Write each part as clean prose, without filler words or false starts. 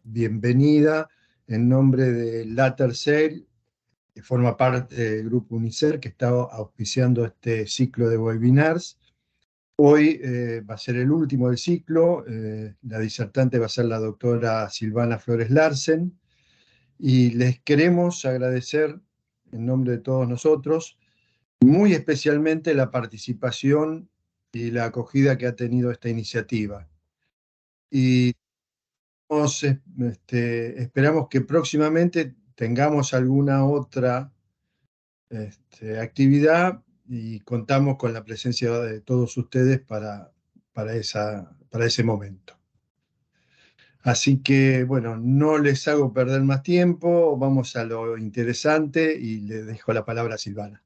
bienvenida en nombre de LaterSail, que forma parte del grupo UNICER, que está auspiciando este ciclo de webinars. Hoy va a ser el último del ciclo. La disertante va a ser la doctora Silvana Flores Larsen. Y les queremos agradecer, en nombre de todos nosotros, muy especialmente la participación y la acogida que ha tenido esta iniciativa. Y esperamos que próximamente tengamos alguna otra actividad y contamos con la presencia de todos ustedes para ese momento. Así que, bueno, no les hago perder más tiempo, vamos a lo interesante y le dejo la palabra a Silvana.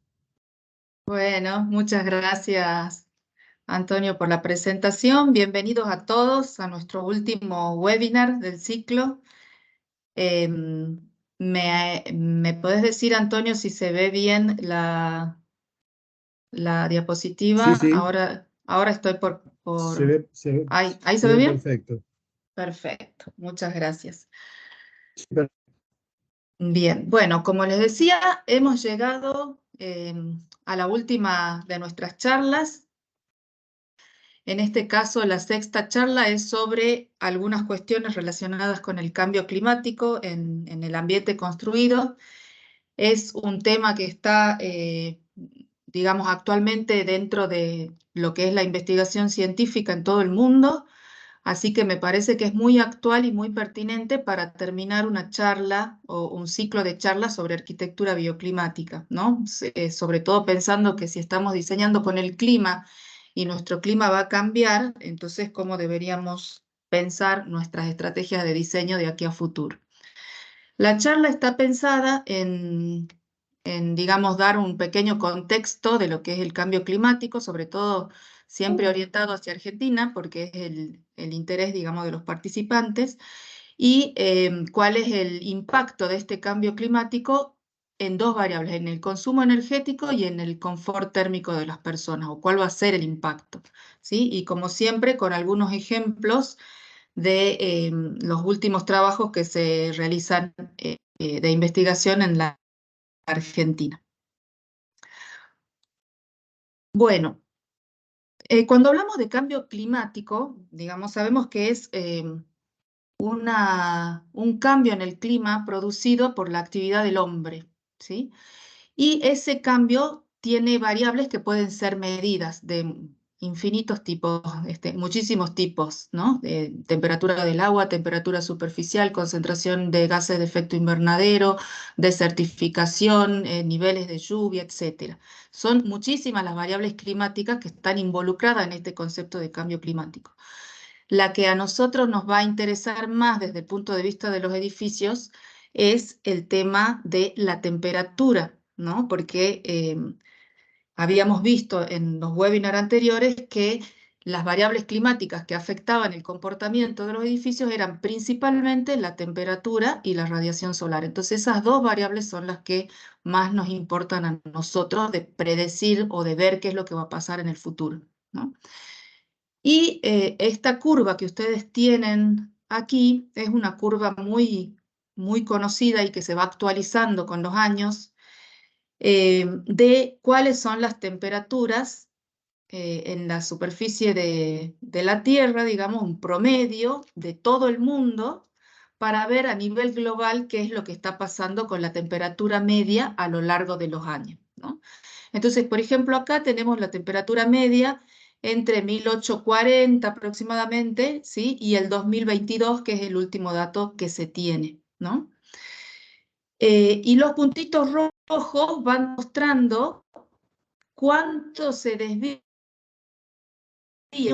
Bueno, muchas gracias, Antonio, por la presentación. Bienvenidos a todos a nuestro último webinar del ciclo. ¿Me podés decir, Antonio, si se ve bien la diapositiva? Sí, sí, Ahora estoy por... ¿Ahí se se ve ve bien? perfecto. Perfecto, muchas gracias. Sí, perfecto. Bien, bueno, como les decía, hemos llegado a la última de nuestras charlas. En este caso, la sexta charla es sobre algunas cuestiones relacionadas con el cambio climático en el ambiente construido. Es un tema que está, digamos, actualmente dentro de lo que es la investigación científica en todo el mundo, así que me parece que es muy actual y muy pertinente para terminar una charla o un ciclo de charlas sobre arquitectura bioclimática, ¿no? Sobre todo pensando que si estamos diseñando con el clima y nuestro clima va a cambiar, entonces cómo deberíamos pensar nuestras estrategias de diseño de aquí a futuro. La charla está pensada digamos, dar un pequeño contexto de lo que es el cambio climático, sobre todo siempre orientado hacia Argentina, porque es el interés, digamos, de los participantes, y cuál es el impacto de este cambio climático en dos variables, en el consumo energético y en el confort térmico de las personas, o cuál va a ser el impacto, ¿sí? Y como siempre, con algunos ejemplos de los últimos trabajos que se realizan de investigación en la Argentina. Bueno, cuando hablamos de cambio climático, digamos, sabemos que es un cambio en el clima producido por la actividad del hombre, ¿sí? Y ese cambio tiene variables que pueden ser medidas de infinitos tipos, muchísimos tipos, ¿no? Temperatura del agua, temperatura superficial, concentración de gases de efecto invernadero, desertificación, niveles de lluvia, etc. Son muchísimas las variables climáticas que están involucradas en este concepto de cambio climático. La que a nosotros nos va a interesar más desde el punto de vista de los edificios es el tema de la temperatura, ¿no? Porque habíamos visto en los webinars anteriores que las variables climáticas que afectaban el comportamiento de los edificios eran principalmente la temperatura y la radiación solar. Entonces esas dos variables son las que más nos importan a nosotros de predecir o de ver qué es lo que va a pasar en el futuro, ¿no? Y esta curva que ustedes tienen aquí es una curva muy, muy conocida y que se va actualizando con los años, de cuáles son las temperaturas en la superficie de la Tierra, digamos, un promedio de todo el mundo, para ver a nivel global qué es lo que está pasando con la temperatura media a lo largo de los años, ¿no? Entonces, por ejemplo, acá tenemos la temperatura media entre 1840 aproximadamente, ¿sí? Y el 2022, que es el último dato que se tiene, ¿no? Y los puntitos rojos van mostrando cuánto se desvía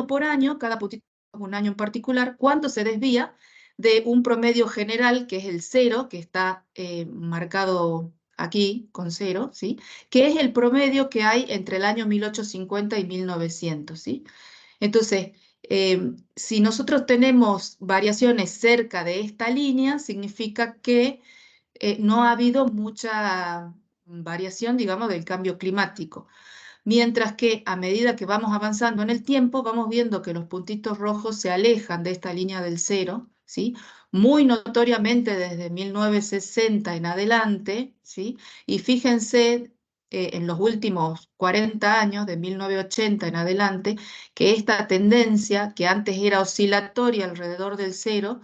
por año, cada puntito un año en particular, cuánto se desvía de un promedio general, que es el 0, que está marcado aquí con 0, ¿sí? Que es el promedio que hay entre el año 1850 y 1900, ¿sí? Entonces, si nosotros tenemos variaciones cerca de esta línea, significa que no ha habido mucha variación, digamos, del cambio climático. Mientras que a medida que vamos avanzando en el tiempo, vamos viendo que los puntitos rojos se alejan de esta línea del 0, ¿sí? Muy notoriamente desde 1960 en adelante, ¿sí? Y fíjense en los últimos 40 años, de 1980 en adelante, que esta tendencia, que antes era oscilatoria alrededor del cero,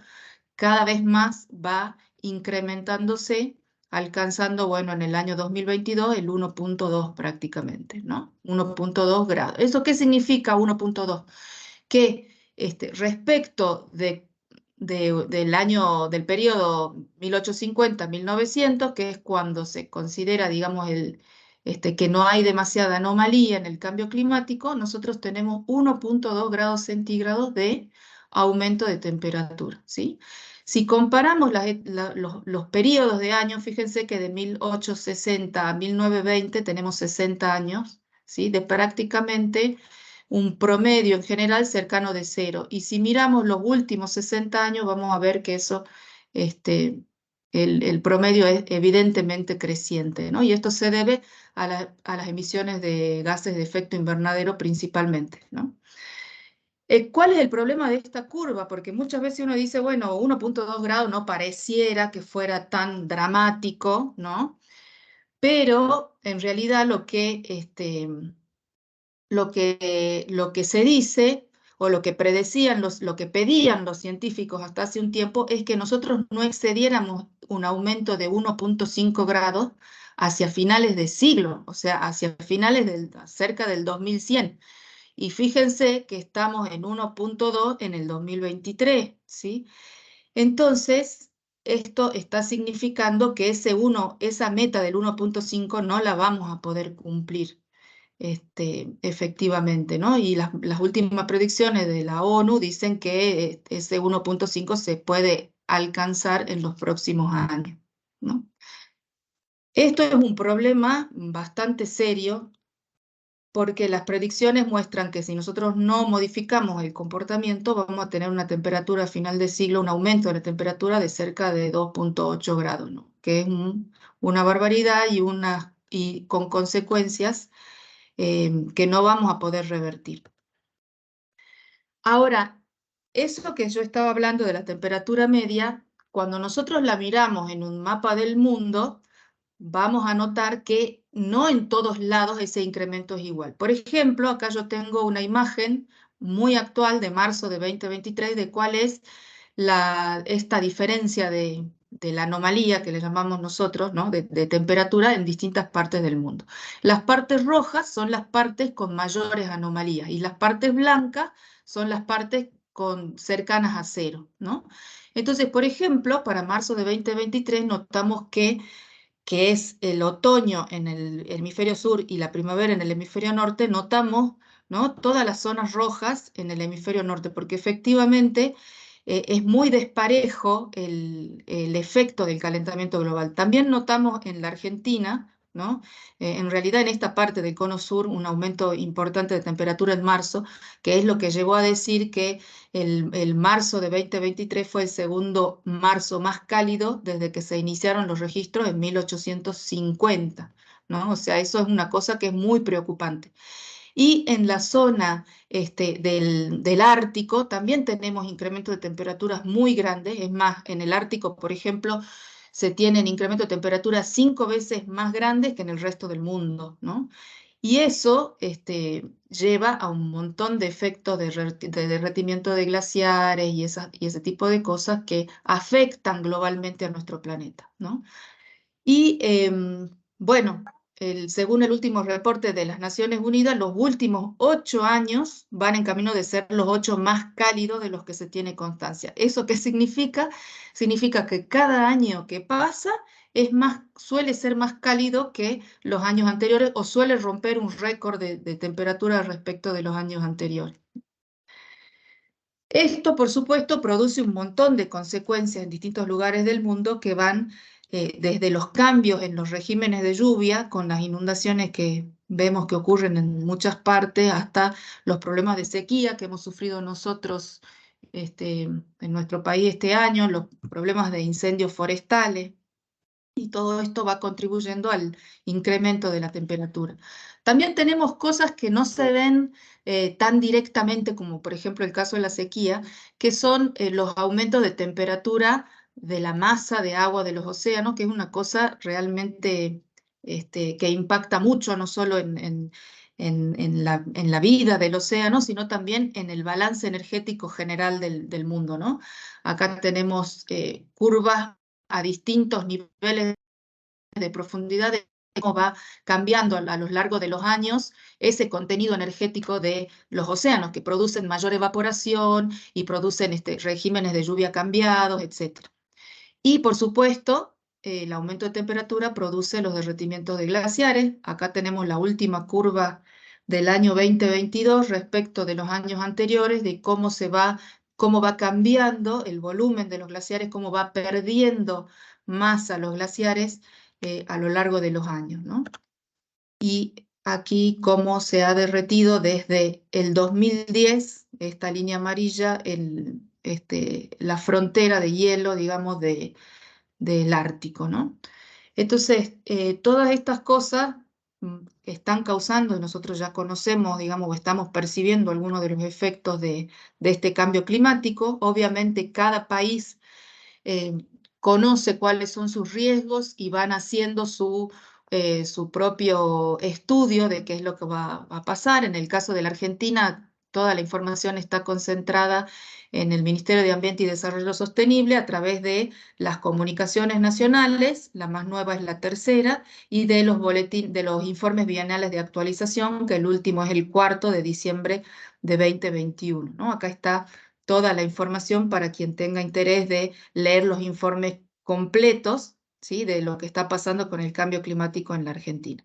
cada vez más va incrementándose, alcanzando, bueno, en el año 2022 el 1,2 prácticamente, ¿no? 1,2 grados. ¿Eso qué significa 1,2? Que respecto del periodo 1850-1900, que es cuando se considera, digamos, que no hay demasiada anomalía en el cambio climático, nosotros tenemos 1,2 grados centígrados de aumento de temperatura, ¿sí? Si comparamos los periodos de años, fíjense que de 1860 a 1920 tenemos 60 años, ¿sí? De prácticamente un promedio en general cercano de cero. Y si miramos los últimos 60 años, vamos a ver que eso, el promedio es evidentemente creciente, ¿no? Y esto se debe a las emisiones de gases de efecto invernadero principalmente, ¿no? ¿Cuál es el problema de esta curva? Porque muchas veces uno dice, bueno, 1,2 grados no pareciera que fuera tan dramático, ¿no? Pero en realidad lo que se dice o lo que lo que pedían los científicos hasta hace un tiempo es que nosotros no excediéramos un aumento de 1,5 grados hacia finales de siglo, o sea, hacia finales cerca del 2100. Y fíjense que estamos en 1,2 en el 2023, ¿sí? Entonces, esto está significando que esa meta del 1,5 no la vamos a poder cumplir efectivamente, ¿no? Y las últimas predicciones de la ONU dicen que ese 1,5 se puede alcanzar en los próximos años, ¿no? Esto es un problema bastante serio porque las predicciones muestran que si nosotros no modificamos el comportamiento, vamos a tener una temperatura a final de siglo, un aumento de la temperatura de cerca de 2,8 grados, ¿no? Que es una barbaridad y con consecuencias que no vamos a poder revertir. Ahora, eso que yo estaba hablando de la temperatura media, cuando nosotros la miramos en un mapa del mundo, vamos a notar que no en todos lados ese incremento es igual. Por ejemplo, acá yo tengo una imagen muy actual de marzo de 2023 de cuál es esta diferencia de la anomalía que le llamamos nosotros, ¿no? de temperatura en distintas partes del mundo. Las partes rojas son las partes con mayores anomalías y las partes blancas son las partes cercanas a cero, ¿no? Entonces, por ejemplo, para marzo de 2023 notamos que es el otoño en el hemisferio sur y la primavera en el hemisferio norte, notamos, ¿no? Todas las zonas rojas en el hemisferio norte, porque efectivamente es muy desparejo el efecto del calentamiento global. También notamos en la Argentina, ¿no? En realidad en esta parte del cono sur un aumento importante de temperatura en marzo, que es lo que llevó a decir que el marzo de 2023 fue el segundo marzo más cálido desde que se iniciaron los registros en 1850, ¿no? O sea, eso es una cosa que es muy preocupante. Y en la zona del Ártico también tenemos incrementos de temperaturas muy grandes. Es más, en el Ártico, por ejemplo, se tienen incrementos de temperatura 5 veces más grandes que en el resto del mundo, ¿no? Y eso lleva a un montón de efectos de derretimiento de glaciares y ese tipo de cosas que afectan globalmente a nuestro planeta, ¿no? Y bueno, según el último reporte de las Naciones Unidas, los últimos 8 años van en camino de ser los 8 más cálidos de los que se tiene constancia. ¿Eso qué significa? Significa que cada año que pasa suele ser más cálido que los años anteriores o suele romper un récord de temperatura respecto de los años anteriores. Esto, por supuesto, produce un montón de consecuencias en distintos lugares del mundo que van desde los cambios en los regímenes de lluvia, con las inundaciones que vemos que ocurren en muchas partes, hasta los problemas de sequía que hemos sufrido nosotros en nuestro país este año, los problemas de incendios forestales. y todo esto va contribuyendo al incremento de la temperatura. También tenemos cosas que no se ven tan directamente como por ejemplo el caso de la sequía, que son los aumentos de temperatura de la masa de agua de los océanos, que es una cosa realmente que impacta mucho, no solo en la vida del océano, sino también en el balance energético general del mundo, ¿no? Acá tenemos curvas a distintos niveles de profundidad de cómo va cambiando a lo largo de los años ese contenido energético de los océanos, que producen mayor evaporación y producen regímenes de lluvia cambiados, etc. Y por supuesto, el aumento de temperatura produce los derretimientos de glaciares. Acá tenemos la última curva del año 2022 respecto de los años anteriores, de cómo va cambiando el volumen de los glaciares, cómo va perdiendo masa los glaciares a lo largo de los años, ¿no? Y aquí cómo se ha derretido desde el 2010, esta línea amarilla, la frontera de hielo, digamos, del Ártico, ¿no? Entonces, todas estas cosas están causando, y nosotros ya conocemos, digamos, o estamos percibiendo algunos de los efectos de este cambio climático. Obviamente, cada país eh, conoce cuáles son sus riesgos y van haciendo su propio estudio de qué es lo que va a pasar. En el caso de la Argentina, toda la información está concentrada en el Ministerio de Ambiente y Desarrollo Sostenible a través de las comunicaciones nacionales, la más nueva es la tercera, y de de los informes bienales de actualización, que el último es el 4 de diciembre de 2021, ¿no? Acá está toda la información para quien tenga interés de leer los informes completos, ¿sí?, de lo que está pasando con el cambio climático en la Argentina.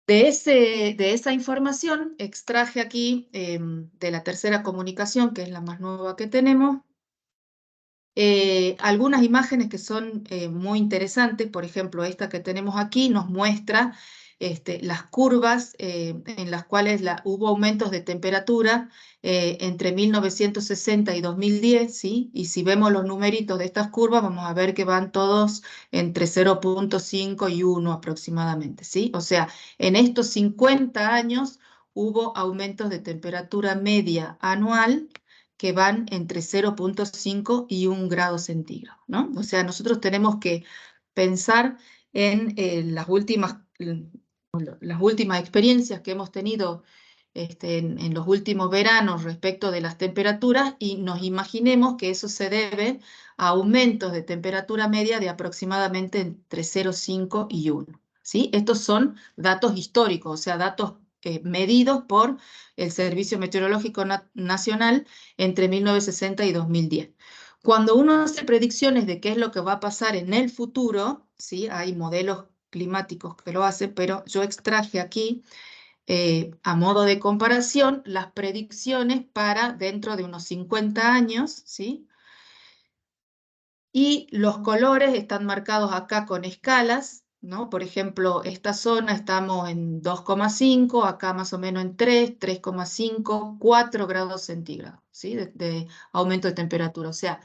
De esa información extraje aquí, de la tercera comunicación, que es la más nueva que tenemos, algunas imágenes que son muy interesantes. Por ejemplo, esta que tenemos aquí nos muestra las curvas en las cuales hubo aumentos de temperatura entre 1960 y 2010, ¿sí? Y si vemos los numeritos de estas curvas, vamos a ver que van todos entre 0,5 y 1 aproximadamente, ¿sí? O sea, en estos 50 años hubo aumentos de temperatura media anual que van entre 0,5 y 1 grado centígrado, ¿no? O sea, nosotros tenemos que pensar en las últimas experiencias que hemos tenido en los últimos veranos respecto de las temperaturas, y nos imaginemos que eso se debe a aumentos de temperatura media de aproximadamente entre 0,5 y 1, ¿sí? Estos son datos históricos, o sea, datos medidos por el Servicio Meteorológico Nacional entre 1960 y 2010. Cuando uno hace predicciones de qué es lo que va a pasar en el futuro, ¿sí? Hay modelos climáticos que lo hacen, pero yo extraje aquí, a modo de comparación, las predicciones para dentro de unos 50 años, ¿sí? Y los colores están marcados acá con escalas, ¿no? Por ejemplo, esta zona estamos en 2,5, acá más o menos en 3, 3,5, 4 grados centígrados, ¿sí? De aumento de temperatura. O sea,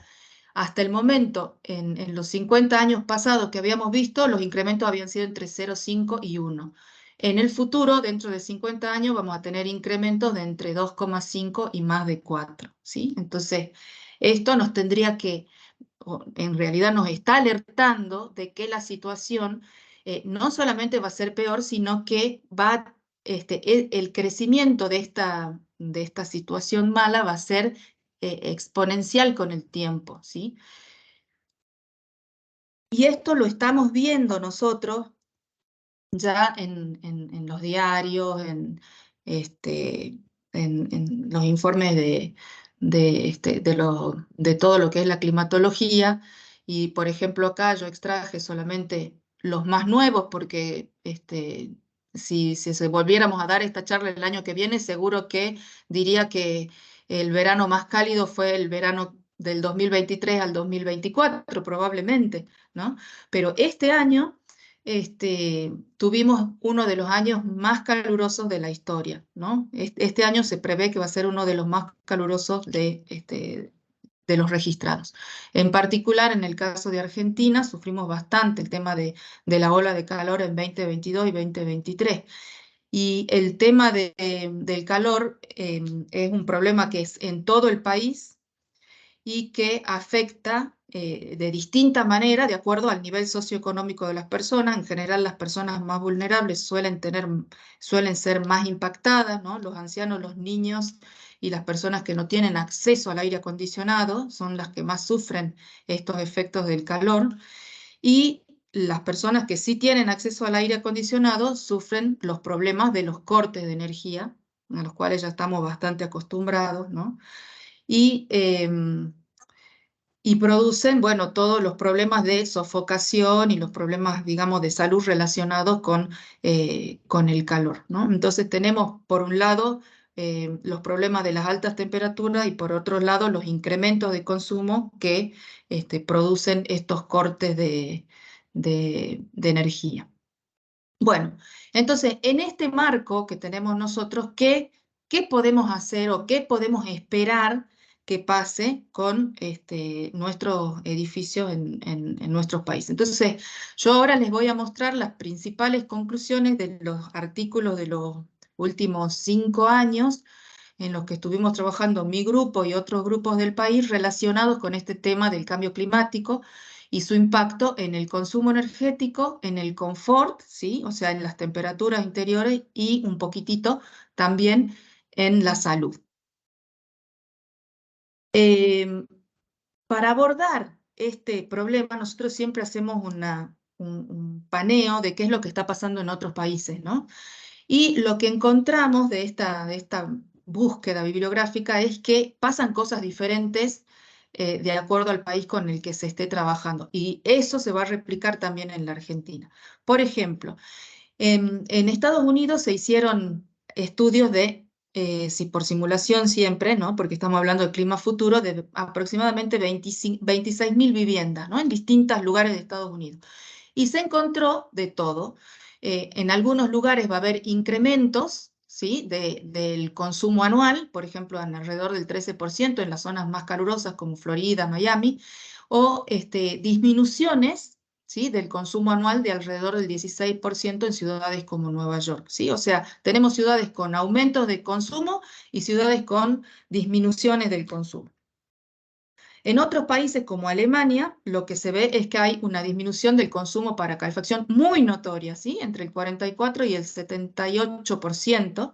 hasta el momento, en los 50 años pasados que habíamos visto, los incrementos habían sido entre 0,5 y 1. En el futuro, dentro de 50 años, vamos a tener incrementos de entre 2,5 y más de 4, ¿sí? Entonces, esto nos tendría que, en realidad nos está alertando de que la situación no solamente va a ser peor, sino que el crecimiento de esta situación mala va a ser exponencial con el tiempo, ¿sí? Y esto lo estamos viendo nosotros ya en los diarios, en los informes de todo lo que es la climatología. Y por ejemplo acá yo extraje solamente los más nuevos porque si se volviéramos a dar esta charla el año que viene, seguro que diría que el verano más cálido fue el verano del 2023 al 2024, probablemente, ¿no? Pero este año tuvimos uno de los años más calurosos de la historia, ¿no? Este año se prevé que va a ser uno de los más calurosos de los registrados. En particular, en el caso de Argentina, sufrimos bastante el tema de la ola de calor en 2022 y 2023. Y el tema del calor es un problema que es en todo el país y que afecta de distinta manera de acuerdo al nivel socioeconómico de las personas. En general, las personas más vulnerables suelen ser más impactadas, ¿no? Los ancianos, los niños y las personas que no tienen acceso al aire acondicionado son las que más sufren estos efectos del calor. Y las personas que sí tienen acceso al aire acondicionado sufren los problemas de los cortes de energía, a los cuales ya estamos bastante acostumbrados, ¿no? Y producen, bueno, todos los problemas de sofocación y los problemas, digamos, de salud relacionados con el calor, ¿no? Entonces tenemos, por un lado, los problemas de las altas temperaturas y por otro lado, los incrementos de consumo que producen estos cortes de energía. Bueno, entonces, en este marco que tenemos nosotros, ¿qué podemos hacer o qué podemos esperar que pase con nuestros edificios en nuestros países? Entonces, yo ahora les voy a mostrar las principales conclusiones de los artículos de los últimos 5 años en los que estuvimos trabajando mi grupo y otros grupos del país relacionados con este tema del cambio climático y su impacto en el consumo energético, en el confort, ¿sí? O sea, en las temperaturas interiores y un poquitito también en la salud. Para abordar este problema, nosotros siempre hacemos un paneo de qué es lo que está pasando en otros países, ¿no? Y lo que encontramos de esta búsqueda bibliográfica es que pasan cosas diferentes de acuerdo al país con el que se esté trabajando. Y eso se va a replicar también en la Argentina. Por ejemplo, en Estados Unidos se hicieron estudios si por simulación siempre, ¿no? Porque estamos hablando de clima futuro, de aproximadamente 26.000 viviendas, ¿no? En distintos lugares de Estados Unidos. Y se encontró de todo. En algunos lugares va a haber incrementos, ¿sí? Del consumo anual, por ejemplo, en alrededor del 13% en las zonas más calurosas como Florida, Miami, o disminuciones, ¿sí? Del consumo anual de alrededor del 16% en ciudades como Nueva York, ¿sí? O sea, tenemos ciudades con aumentos de consumo y ciudades con disminuciones del consumo. En otros países como Alemania, lo que se ve es que hay una disminución del consumo para calefacción muy notoria, ¿sí? Entre el 44 y el 78%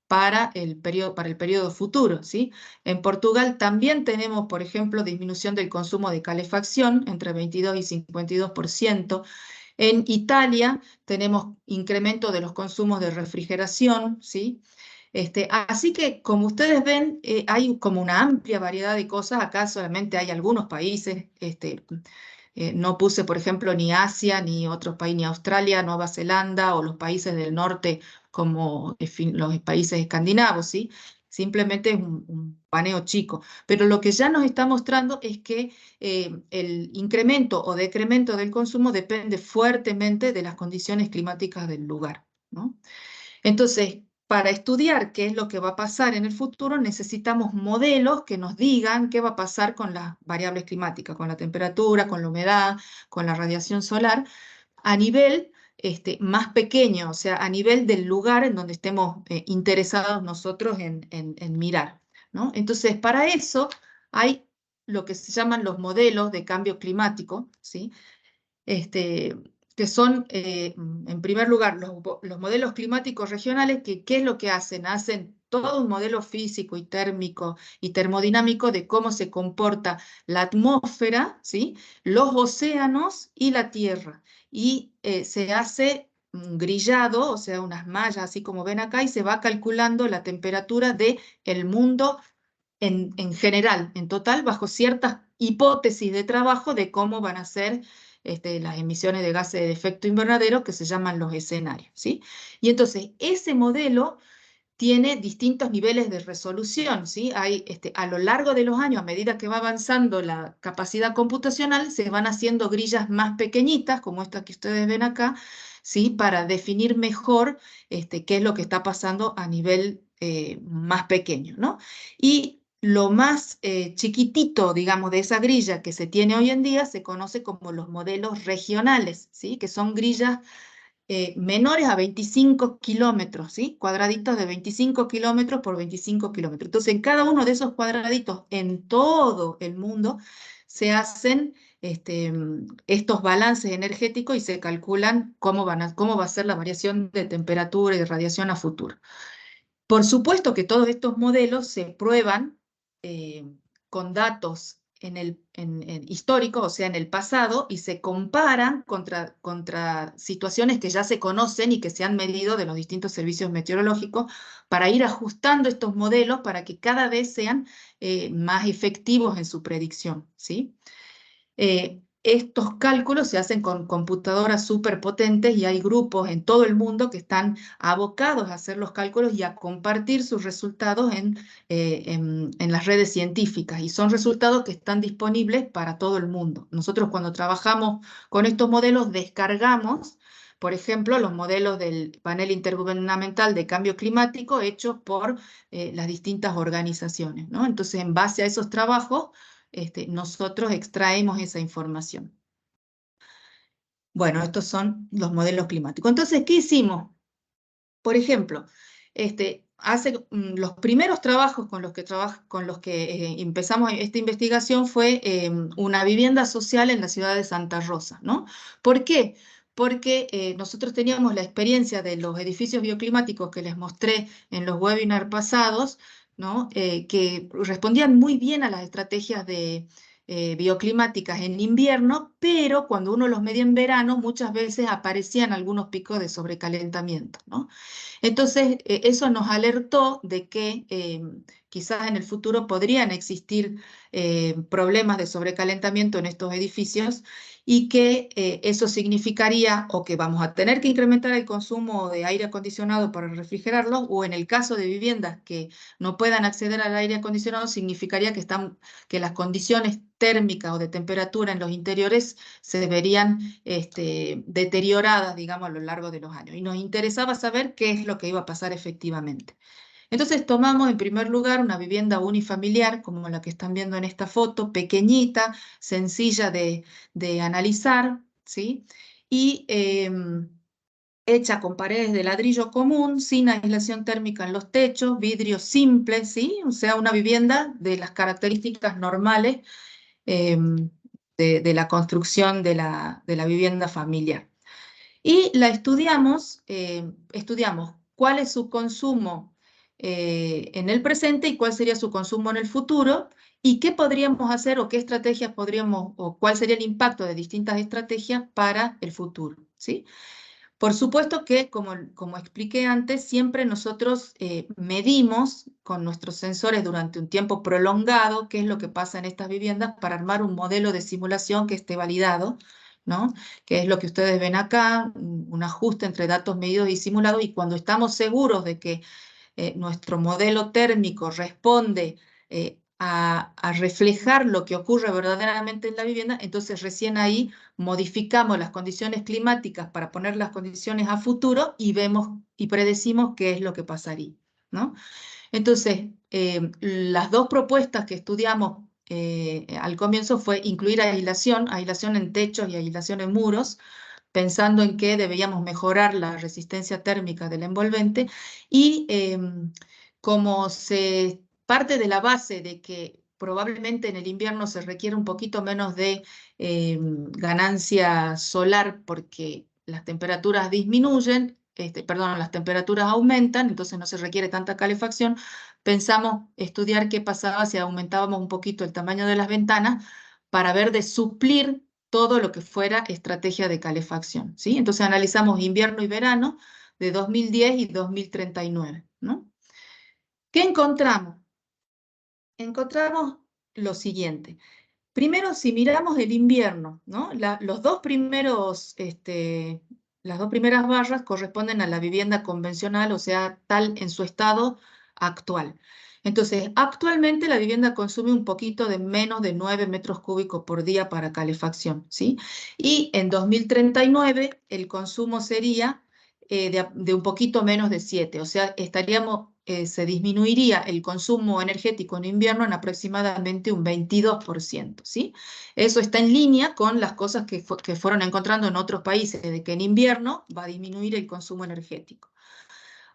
para el periodo futuro, ¿sí? En Portugal también tenemos, por ejemplo, disminución del consumo de calefacción entre 22 y 52%. En Italia tenemos incremento de los consumos de refrigeración, ¿sí? Así que, como ustedes ven, hay como una amplia variedad de cosas. Acá solamente hay algunos países. No puse, por ejemplo, ni Asia, ni otros países, ni Australia, Nueva Zelanda o los países del norte como los países escandinavos, ¿sí? Simplemente es un paneo chico. Pero lo que ya nos está mostrando es que el incremento o decremento del consumo depende fuertemente de las condiciones climáticas del lugar, ¿no? Entonces, para estudiar qué es lo que va a pasar en el futuro, necesitamos modelos que nos digan qué va a pasar con las variables climáticas, con la temperatura, con la humedad, con la radiación solar, a nivel más pequeño, o sea, a nivel del lugar en donde estemos interesados nosotros en mirar, ¿no? Entonces, para eso hay lo que se llaman los modelos de cambio climático, ¿sí? Que son, en primer lugar, los modelos climáticos regionales, que ¿qué es lo que hacen? Hacen todo un modelo físico y térmico y termodinámico de cómo se comporta la atmósfera, ¿sí? Los océanos y la Tierra. Y se hace un grillado, o sea, unas mallas, así como ven acá, y se va calculando la temperatura del mundo en general, en total, bajo ciertas hipótesis de trabajo de cómo van a ser las emisiones de gases de efecto invernadero que se llaman los escenarios, ¿sí? Y entonces ese modelo tiene distintos niveles de resolución, ¿sí? Hay, a lo largo de los años, a medida que va avanzando la capacidad computacional, se van haciendo grillas más pequeñitas, como esta que ustedes ven acá, ¿sí? Para definir mejor qué es lo que está pasando a nivel más pequeño, ¿no? Y lo más chiquitito, digamos, de esa grilla que se tiene hoy en día se conoce como los modelos regionales, ¿sí? Que son grillas menores a 25 kilómetros, ¿sí? Cuadraditos de 25 kilómetros por 25 kilómetros. Entonces, en cada uno de esos cuadraditos, en todo el mundo, se hacen estos balances energéticos y se calculan cómo va a ser la variación de temperatura y de radiación a futuro. Por supuesto que todos estos modelos se prueban eh, con datos históricos, o sea, en el pasado, y se comparan contra situaciones que ya se conocen y que se han medido de los distintos servicios meteorológicos para ir ajustando estos modelos para que cada vez sean más efectivos en su predicción, ¿sí? Estos cálculos se hacen con computadoras súper potentes y hay grupos en todo el mundo que están abocados a hacer los cálculos y a compartir sus resultados en las redes científicas. Y son resultados que están disponibles para todo el mundo. Nosotros cuando trabajamos con estos modelos descargamos, por ejemplo, los modelos del panel intergubernamental de cambio climático hechos por las distintas organizaciones, ¿no? Entonces, en base a esos trabajos, nosotros extraemos esa información. Bueno, estos son los modelos climáticos. Entonces, ¿qué hicimos? Por ejemplo, los primeros trabajos con los que empezamos esta investigación fue una vivienda social en la ciudad de Santa Rosa, ¿no? ¿Por qué? Porque nosotros teníamos la experiencia de los edificios bioclimáticos que les mostré en los webinars pasados, ¿no? Que respondían muy bien a las estrategias bioclimáticas en invierno, pero cuando uno los medía en verano, muchas veces aparecían algunos picos de sobrecalentamiento, ¿no? Entonces, eso nos alertó de que quizás en el futuro podrían existir problemas de sobrecalentamiento en estos edificios y que eso significaría o que vamos a tener que incrementar el consumo de aire acondicionado para refrigerarlos, o en el caso de viviendas que no puedan acceder al aire acondicionado, significaría que las condiciones térmicas o de temperatura en los interiores se verían deterioradas, digamos, a lo largo de los años. Y nos interesaba saber qué es lo que iba a pasar efectivamente. Entonces tomamos en primer lugar una vivienda unifamiliar, como la que están viendo en esta foto, pequeñita, sencilla de analizar, ¿sí? Y hecha con paredes de ladrillo común, sin aislación térmica en los techos, vidrio simple, ¿sí? O sea, una vivienda de las características normales de la construcción de la vivienda familiar. Y la estudiamos cuál es su consumo en el presente y cuál sería su consumo en el futuro, y qué podríamos hacer o qué estrategias podríamos, o cuál sería el impacto de distintas estrategias para el futuro, ¿sí? Por supuesto que, como expliqué antes, siempre nosotros medimos con nuestros sensores durante un tiempo prolongado qué es lo que pasa en estas viviendas para armar un modelo de simulación que esté validado, ¿no? Que es lo que ustedes ven acá, un ajuste entre datos medidos y simulados, y cuando estamos seguros de que nuestro modelo térmico responde a reflejar lo que ocurre verdaderamente en la vivienda, entonces recién ahí modificamos las condiciones climáticas para poner las condiciones a futuro y vemos y predecimos qué es lo que pasaría, ¿no? Entonces, las dos propuestas que estudiamos al comienzo fue incluir aislación en techos y aislación en muros, pensando en que debíamos mejorar la resistencia térmica del envolvente, y como se parte de la base de que probablemente en el invierno se requiere un poquito menos de ganancia solar porque las temperaturas disminuyen, perdón, las temperaturas aumentan, entonces no se requiere tanta calefacción, pensamos estudiar qué pasaba si aumentábamos un poquito el tamaño de las ventanas para ver de suplir todo lo que fuera estrategia de calefacción, ¿sí? Entonces analizamos invierno y verano de 2010 y 2039, ¿no? ¿Qué encontramos? Encontramos lo siguiente. Primero, si miramos el invierno, ¿no? Las dos primeras barras corresponden a la vivienda convencional, o sea, tal en su estado actual. Entonces, actualmente la vivienda consume un poquito de menos de 9 metros cúbicos por día para calefacción, ¿sí? Y en 2039 el consumo sería de un poquito menos de 7, o sea, se disminuiría el consumo energético en invierno en aproximadamente un 22%, ¿sí? Eso está en línea con las cosas que fueron encontrando en otros países, de que en invierno va a disminuir el consumo energético.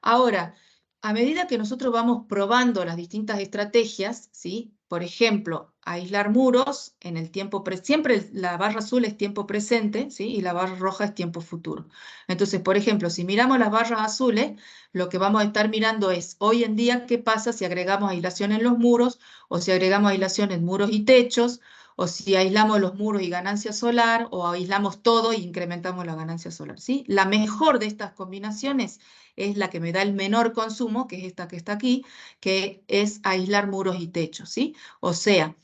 Ahora, a medida que nosotros vamos probando las distintas estrategias, ¿sí? Por ejemplo, aislar muros en el tiempo siempre la barra azul es tiempo presente, ¿sí? Y la barra roja es tiempo futuro. Entonces, por ejemplo, si miramos las barras azules, lo que vamos a estar mirando es hoy en día qué pasa si agregamos aislación en los muros, o si agregamos aislación en muros y techos, o si aislamos los muros y ganancia solar, o aislamos todo y incrementamos la ganancia solar, ¿sí? La mejor de estas combinaciones es la que me da el menor consumo, que es esta que está aquí, que es aislar muros y techos, ¿sí? O sea,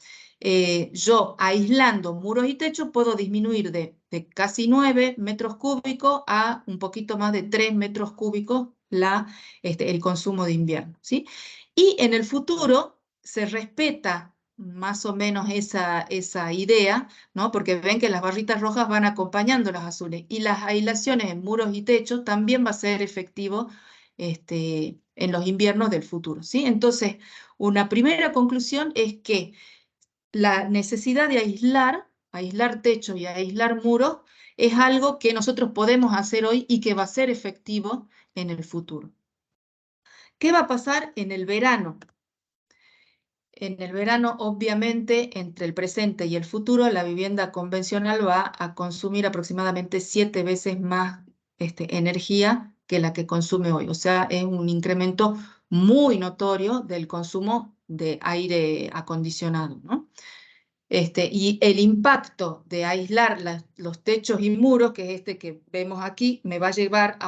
yo aislando muros y techos puedo disminuir de casi 9 metros cúbicos a un poquito más de 3 metros cúbicos el consumo de invierno, ¿sí? Y en el futuro se respeta más o menos esa idea, ¿no? Porque ven que las barritas rojas van acompañando las azules y las aislaciones en muros y techos también va a ser efectivo en los inviernos del futuro, ¿sí? Entonces, una primera conclusión es que la necesidad de aislar techos y aislar muros es algo que nosotros podemos hacer hoy y que va a ser efectivo en el futuro. ¿Qué va a pasar en el verano? En el verano, obviamente, entre el presente y el futuro, la vivienda convencional va a consumir aproximadamente 7 veces más energía que la que consume hoy. O sea, es un incremento muy notorio del consumo de aire acondicionado, ¿no? Y el impacto de aislar los techos y muros, que es este que vemos aquí, me va a llevar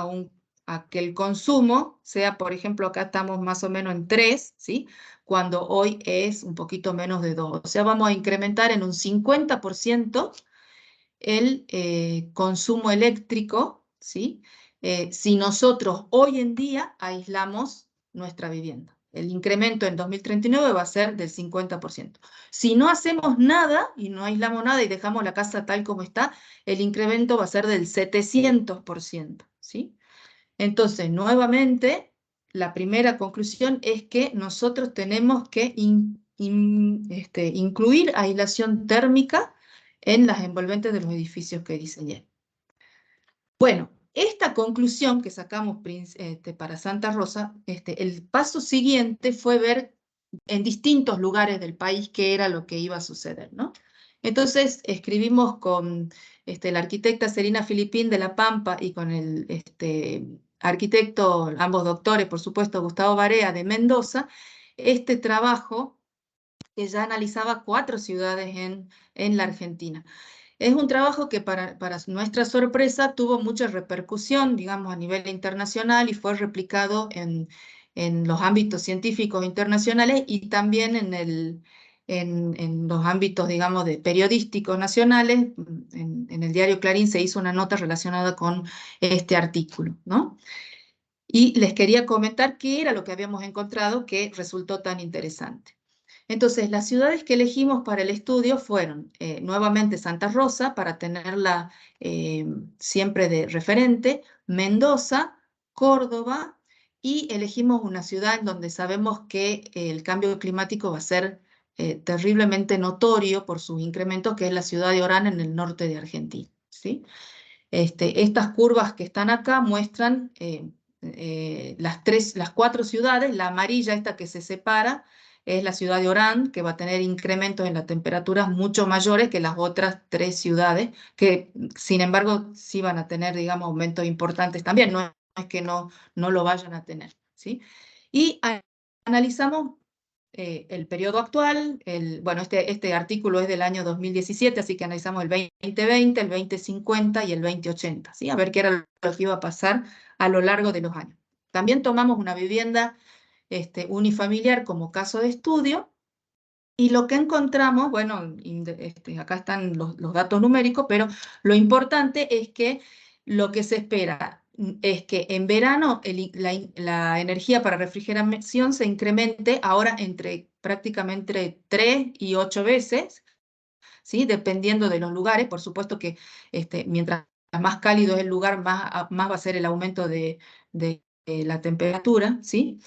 a que el consumo sea, por ejemplo, acá estamos más o menos en 3, ¿sí? Cuando hoy es un poquito menos de 2. O sea, vamos a incrementar en un 50% el consumo eléctrico, ¿sí? Si nosotros hoy en día aislamos nuestra vivienda. El incremento en 2039 va a ser del 50%. Si no hacemos nada y no aislamos nada y dejamos la casa tal como está, el incremento va a ser del 700%, ¿sí? Entonces, nuevamente, la primera conclusión es que nosotros tenemos que incluir aislación térmica en las envolventes de los edificios que diseñé. Bueno, esta conclusión que sacamos para Santa Rosa, el paso siguiente fue ver en distintos lugares del país qué era lo que iba a suceder, ¿no? Entonces escribimos con la arquitecta Serena Filipín de La Pampa y con el arquitecto, ambos doctores, por supuesto, Gustavo Barea de Mendoza, este trabajo que ya analizaba 4 ciudades en la Argentina. Es un trabajo que para nuestra sorpresa tuvo mucha repercusión, digamos, a nivel internacional y fue replicado en los ámbitos científicos internacionales y también en los ámbitos, digamos, de periodísticos nacionales. En el diario Clarín se hizo una nota relacionada con este artículo, ¿no? Y les quería comentar qué era lo que habíamos encontrado que resultó tan interesante. Entonces, las ciudades que elegimos para el estudio fueron nuevamente Santa Rosa, para tenerla siempre de referente, Mendoza, Córdoba, y elegimos una ciudad en donde sabemos que el cambio climático va a ser terriblemente notorio por sus incrementos, que es la ciudad de Orán en el norte de Argentina, ¿sí? Estas curvas que están acá muestran las 4 ciudades. La amarilla, esta que se separa, es la ciudad de Orán, que va a tener incrementos en las temperaturas mucho mayores que las otras 3 ciudades, que sin embargo sí van a tener, digamos, aumentos importantes también, no es que no lo vayan a tener, ¿sí? Y analizamos el periodo actual. Bueno, este artículo es del año 2017, así que analizamos el 2020, el 2050 y el 2080, ¿sí? A ver qué era lo que iba a pasar a lo largo de los años. También tomamos una vivienda unifamiliar como caso de estudio, y lo que encontramos, bueno, acá están los datos numéricos, pero lo importante es que lo que se espera es que en verano la energía para refrigeración se incremente ahora prácticamente entre 3 y 8 veces, ¿sí? Dependiendo de los lugares. Por supuesto que mientras más cálido es el lugar, más va a ser el aumento de la temperatura, ¿sí?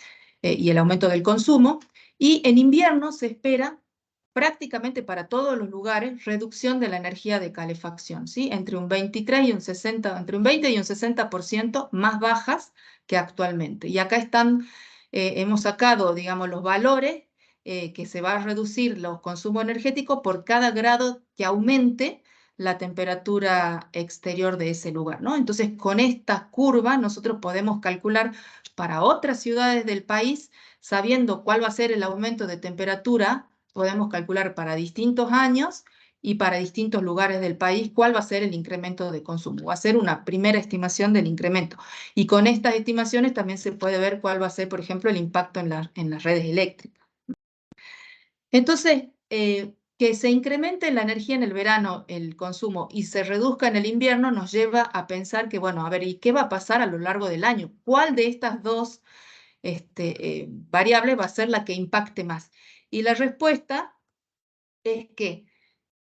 Y el aumento del consumo. Y en invierno se espera prácticamente para todos los lugares reducción de la energía de calefacción, ¿sí? Entre un 23 y un 60, entre un 20 y un 60% más bajas que actualmente. Y acá están, hemos sacado, digamos, los valores que se va a reducir los consumos energéticos por cada grado que aumente la temperatura exterior de ese lugar, ¿no? Entonces, con esta curva nosotros podemos calcular para otras ciudades del país, sabiendo cuál va a ser el aumento de temperatura, podemos calcular para distintos años y para distintos lugares del país cuál va a ser el incremento de consumo. Va a ser una primera estimación del incremento. Y con estas estimaciones también se puede ver cuál va a ser, por ejemplo, el impacto en las redes eléctricas. Entonces, que se incremente la energía en el verano, el consumo, y se reduzca en el invierno, nos lleva a pensar que, bueno, a ver, ¿y qué va a pasar a lo largo del año? ¿Cuál de estas dos variables va a ser la que impacte más? Y la respuesta es que,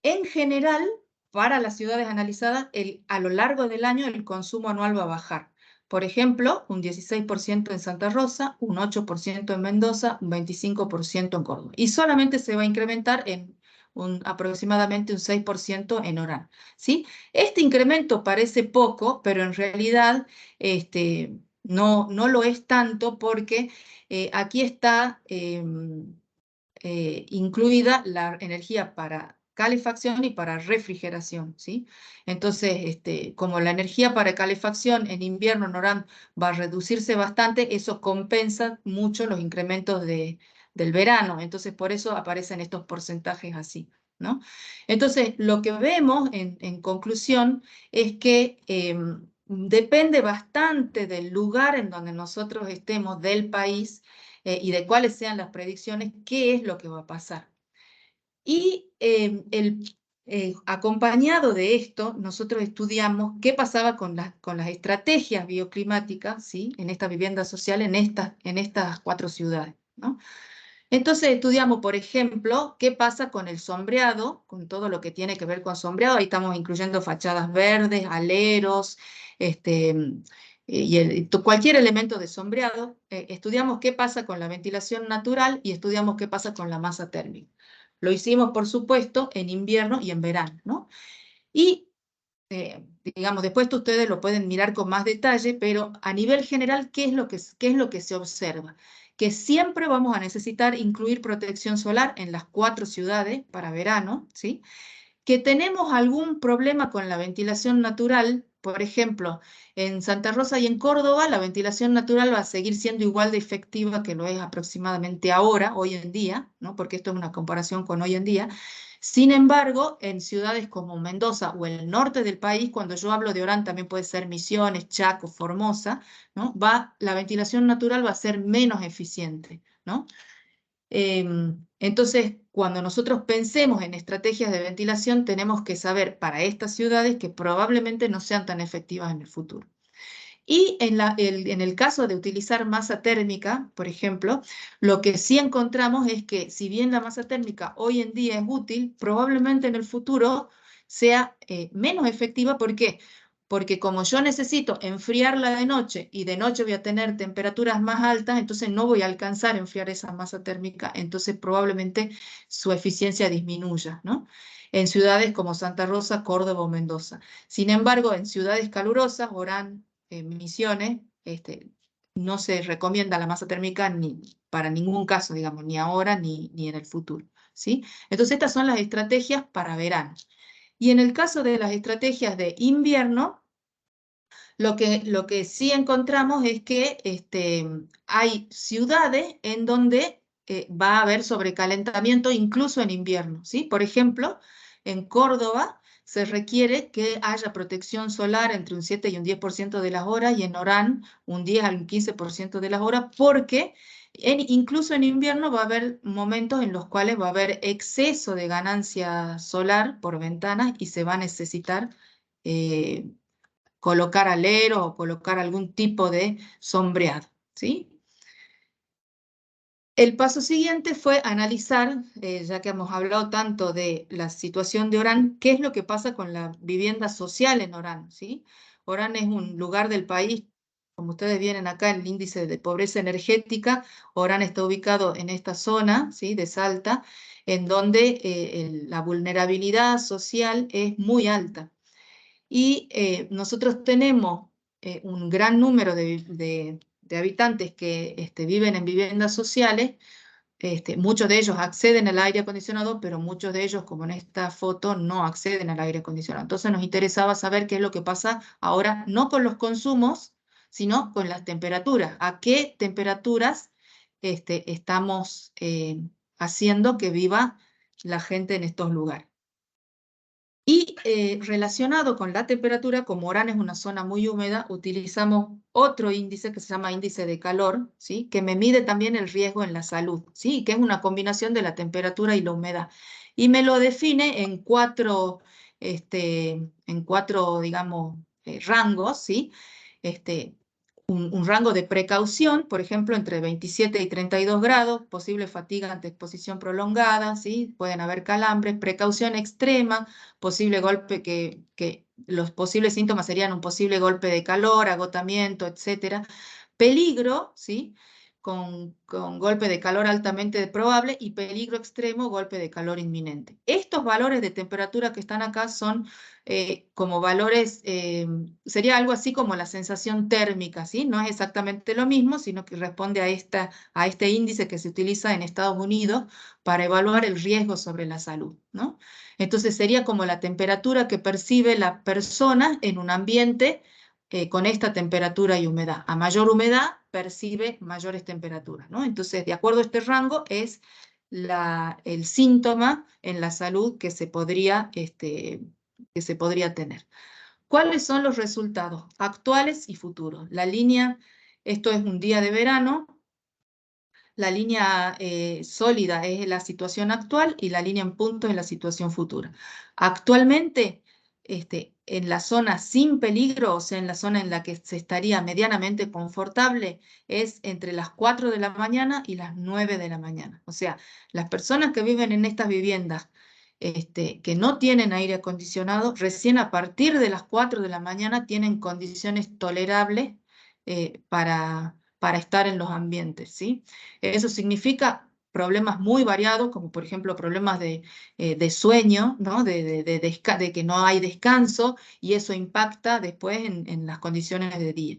en general, para las ciudades analizadas, a lo largo del año el consumo anual va a bajar. Por ejemplo, un 16% en Santa Rosa, un 8% en Mendoza, un 25% en Córdoba. Y solamente se va a incrementar en aproximadamente un 6% en Orán, ¿sí? Este incremento parece poco, pero en realidad no lo es tanto porque aquí está incluida la energía para calefacción y para refrigeración, ¿sí? Entonces, como la energía para calefacción en invierno en Orán va a reducirse bastante, eso compensa mucho los incrementos del verano. Entonces, por eso aparecen estos porcentajes así, ¿no? Entonces, lo que vemos en conclusión es que depende bastante del lugar en donde nosotros estemos, del país, y de cuáles sean las predicciones, qué es lo que va a pasar. Y acompañado de esto, nosotros estudiamos qué pasaba con las estrategias bioclimáticas, ¿sí? En esta vivienda social, en estas 4 ciudades, ¿no? Entonces estudiamos, por ejemplo, qué pasa con el sombreado, con todo lo que tiene que ver con sombreado. Ahí estamos incluyendo fachadas verdes, aleros, cualquier elemento de sombreado. Estudiamos qué pasa con la ventilación natural y estudiamos qué pasa con la masa térmica. Lo hicimos, por supuesto, en invierno y en verano, ¿no? Y digamos, después ustedes lo pueden mirar con más detalle, pero a nivel general, qué es lo que se observa? Que siempre vamos a necesitar incluir protección solar en las 4 ciudades para verano, ¿sí? Que tenemos algún problema con la ventilación natural, por ejemplo, en Santa Rosa y en Córdoba, la ventilación natural va a seguir siendo igual de efectiva que lo es aproximadamente ahora, hoy en día, ¿no? Porque esto es una comparación con hoy en día. Sin embargo, en ciudades como Mendoza o el norte del país, cuando yo hablo de Orán, también puede ser Misiones, Chaco, Formosa, ¿no? La ventilación natural va a ser menos eficiente, ¿no? Entonces, cuando nosotros pensemos en estrategias de ventilación, tenemos que saber para estas ciudades que probablemente no sean tan efectivas en el futuro. Y en el caso de utilizar masa térmica, por ejemplo, lo que sí encontramos es que si bien la masa térmica hoy en día es útil, probablemente en el futuro sea menos efectiva. ¿Por qué? Porque como yo necesito enfriarla de noche y de noche voy a tener temperaturas más altas, entonces no voy a alcanzar a enfriar esa masa térmica, entonces probablemente su eficiencia disminuya, ¿no? En ciudades como Santa Rosa, Córdoba o Mendoza. Sin embargo, en ciudades calurosas, Orán, Misiones, no se recomienda la masa térmica para ningún caso, digamos, ni ahora ni en el futuro, ¿sí? Entonces estas son las estrategias para verano. Y en el caso de las estrategias de invierno, lo que sí encontramos es que hay ciudades en donde va a haber sobrecalentamiento incluso en invierno, ¿sí? Por ejemplo, en Córdoba se requiere que haya protección solar entre un 7 y un 10% de las horas, y en Orán un 10 al 15% de las horas, porque incluso en invierno va a haber momentos en los cuales va a haber exceso de ganancia solar por ventanas y se va a necesitar colocar alero o colocar algún tipo de sombreado, ¿sí? El paso siguiente fue analizar, ya que hemos hablado tanto de la situación de Orán, qué es lo que pasa con la vivienda social en Orán, ¿sí? Orán es un lugar del país, como ustedes vienen acá, el índice de pobreza energética, Orán está ubicado en esta zona, ¿sí? De Salta, en donde la vulnerabilidad social es muy alta. Y nosotros tenemos un gran número de habitantes que viven en viviendas sociales. Muchos de ellos acceden al aire acondicionado, pero muchos de ellos, como en esta foto, no acceden al aire acondicionado. Entonces nos interesaba saber qué es lo que pasa ahora, no con los consumos, sino con las temperaturas. ¿A qué temperaturas estamos haciendo que viva la gente en estos lugares? Y relacionado con la temperatura, como Orán es una zona muy húmeda, utilizamos otro índice que se llama índice de calor, ¿sí? Que me mide también el riesgo en la salud, ¿sí? Que es una combinación de la temperatura y la humedad. Y me lo define en cuatro digamos, rangos, ¿sí? Este, un rango de precaución, por ejemplo, entre 27 y 32 grados, posible fatiga ante exposición prolongada, ¿sí? Pueden haber calambres, precaución extrema, posible golpe que los posibles síntomas serían un posible golpe de calor, agotamiento, etcétera. Peligro, ¿sí? Con golpe de calor altamente probable y peligro extremo, golpe de calor inminente. Estos valores de temperatura que están acá son como valores, sería algo así como la sensación térmica, ¿sí? No es exactamente lo mismo, sino que responde a este índice que se utiliza en Estados Unidos para evaluar el riesgo sobre la salud, ¿no? Entonces sería como la temperatura que percibe la persona en un ambiente con esta temperatura y humedad. A mayor humedad percibe mayores temperaturas, ¿no? Entonces, de acuerdo a este rango, es el síntoma en la salud que se podría tener. ¿Cuáles son los resultados actuales y futuros? La línea, esto es un día de verano, la línea sólida es la situación actual y la línea en punto es la situación futura. Actualmente, en la zona sin peligro, o sea, en la zona en la que se estaría medianamente confortable, es entre las 4 de la mañana y las 9 de la mañana. O sea, las personas que viven en estas viviendas que no tienen aire acondicionado, recién a partir de las 4 de la mañana tienen condiciones tolerables para estar en los ambientes, ¿sí? Eso significa problemas muy variados, como por ejemplo problemas de sueño, ¿no? De que no hay descanso, y eso impacta después en las condiciones de día.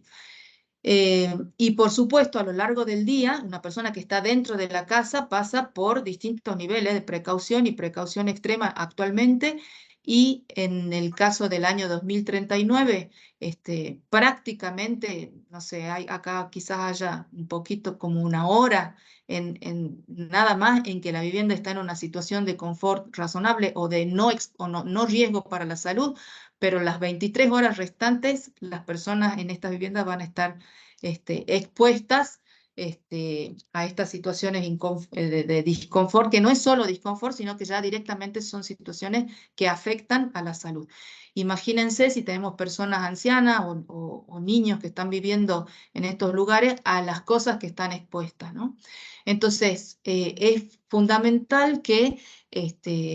Y por supuesto, a lo largo del día, una persona que está dentro de la casa pasa por distintos niveles de precaución y precaución extrema actualmente, y en el caso del año 2039, prácticamente, no sé, acá quizás haya un poquito como una hora nada más en que la vivienda está en una situación de confort razonable o de no riesgo para la salud, pero las 23 horas restantes, las personas en estas viviendas van a estar expuestas a estas situaciones de disconfort, que no es solo disconfort, sino que ya directamente son situaciones que afectan a la salud. Imagínense si tenemos personas ancianas o niños que están viviendo en estos lugares, a las cosas que están expuestas, ¿no? Entonces, es fundamental que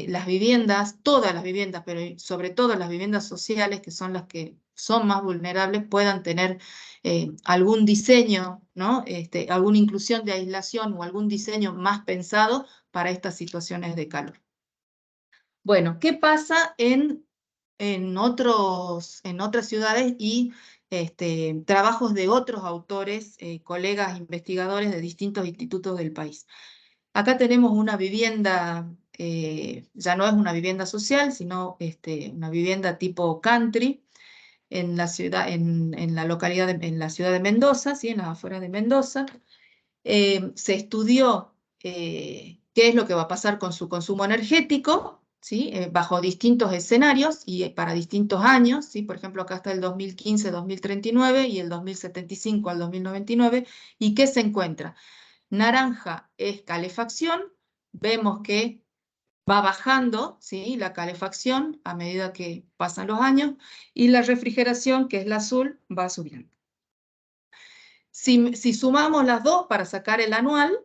las viviendas, todas las viviendas, pero sobre todo las viviendas sociales, que son las que son más vulnerables, puedan tener algún diseño, ¿no? Alguna inclusión de aislación o algún diseño más pensado para estas situaciones de calor. Bueno, ¿qué pasa en otras ciudades y trabajos de otros autores, colegas investigadores de distintos institutos del país? Acá tenemos una vivienda, ya no es una vivienda social, sino una vivienda tipo country en la ciudad, en la localidad, en la ciudad de Mendoza, ¿sí? En las afueras de Mendoza. Se estudió qué es lo que va a pasar con su consumo energético, ¿sí? Bajo distintos escenarios y para distintos años, ¿sí? Por ejemplo, acá está el 2015-2039 y el 2075 al 2099. ¿Y qué se encuentra? Naranja es calefacción, vemos que va bajando, ¿sí? La calefacción a medida que pasan los años, y la refrigeración, que es la azul, va subiendo. Si sumamos las dos para sacar el anual,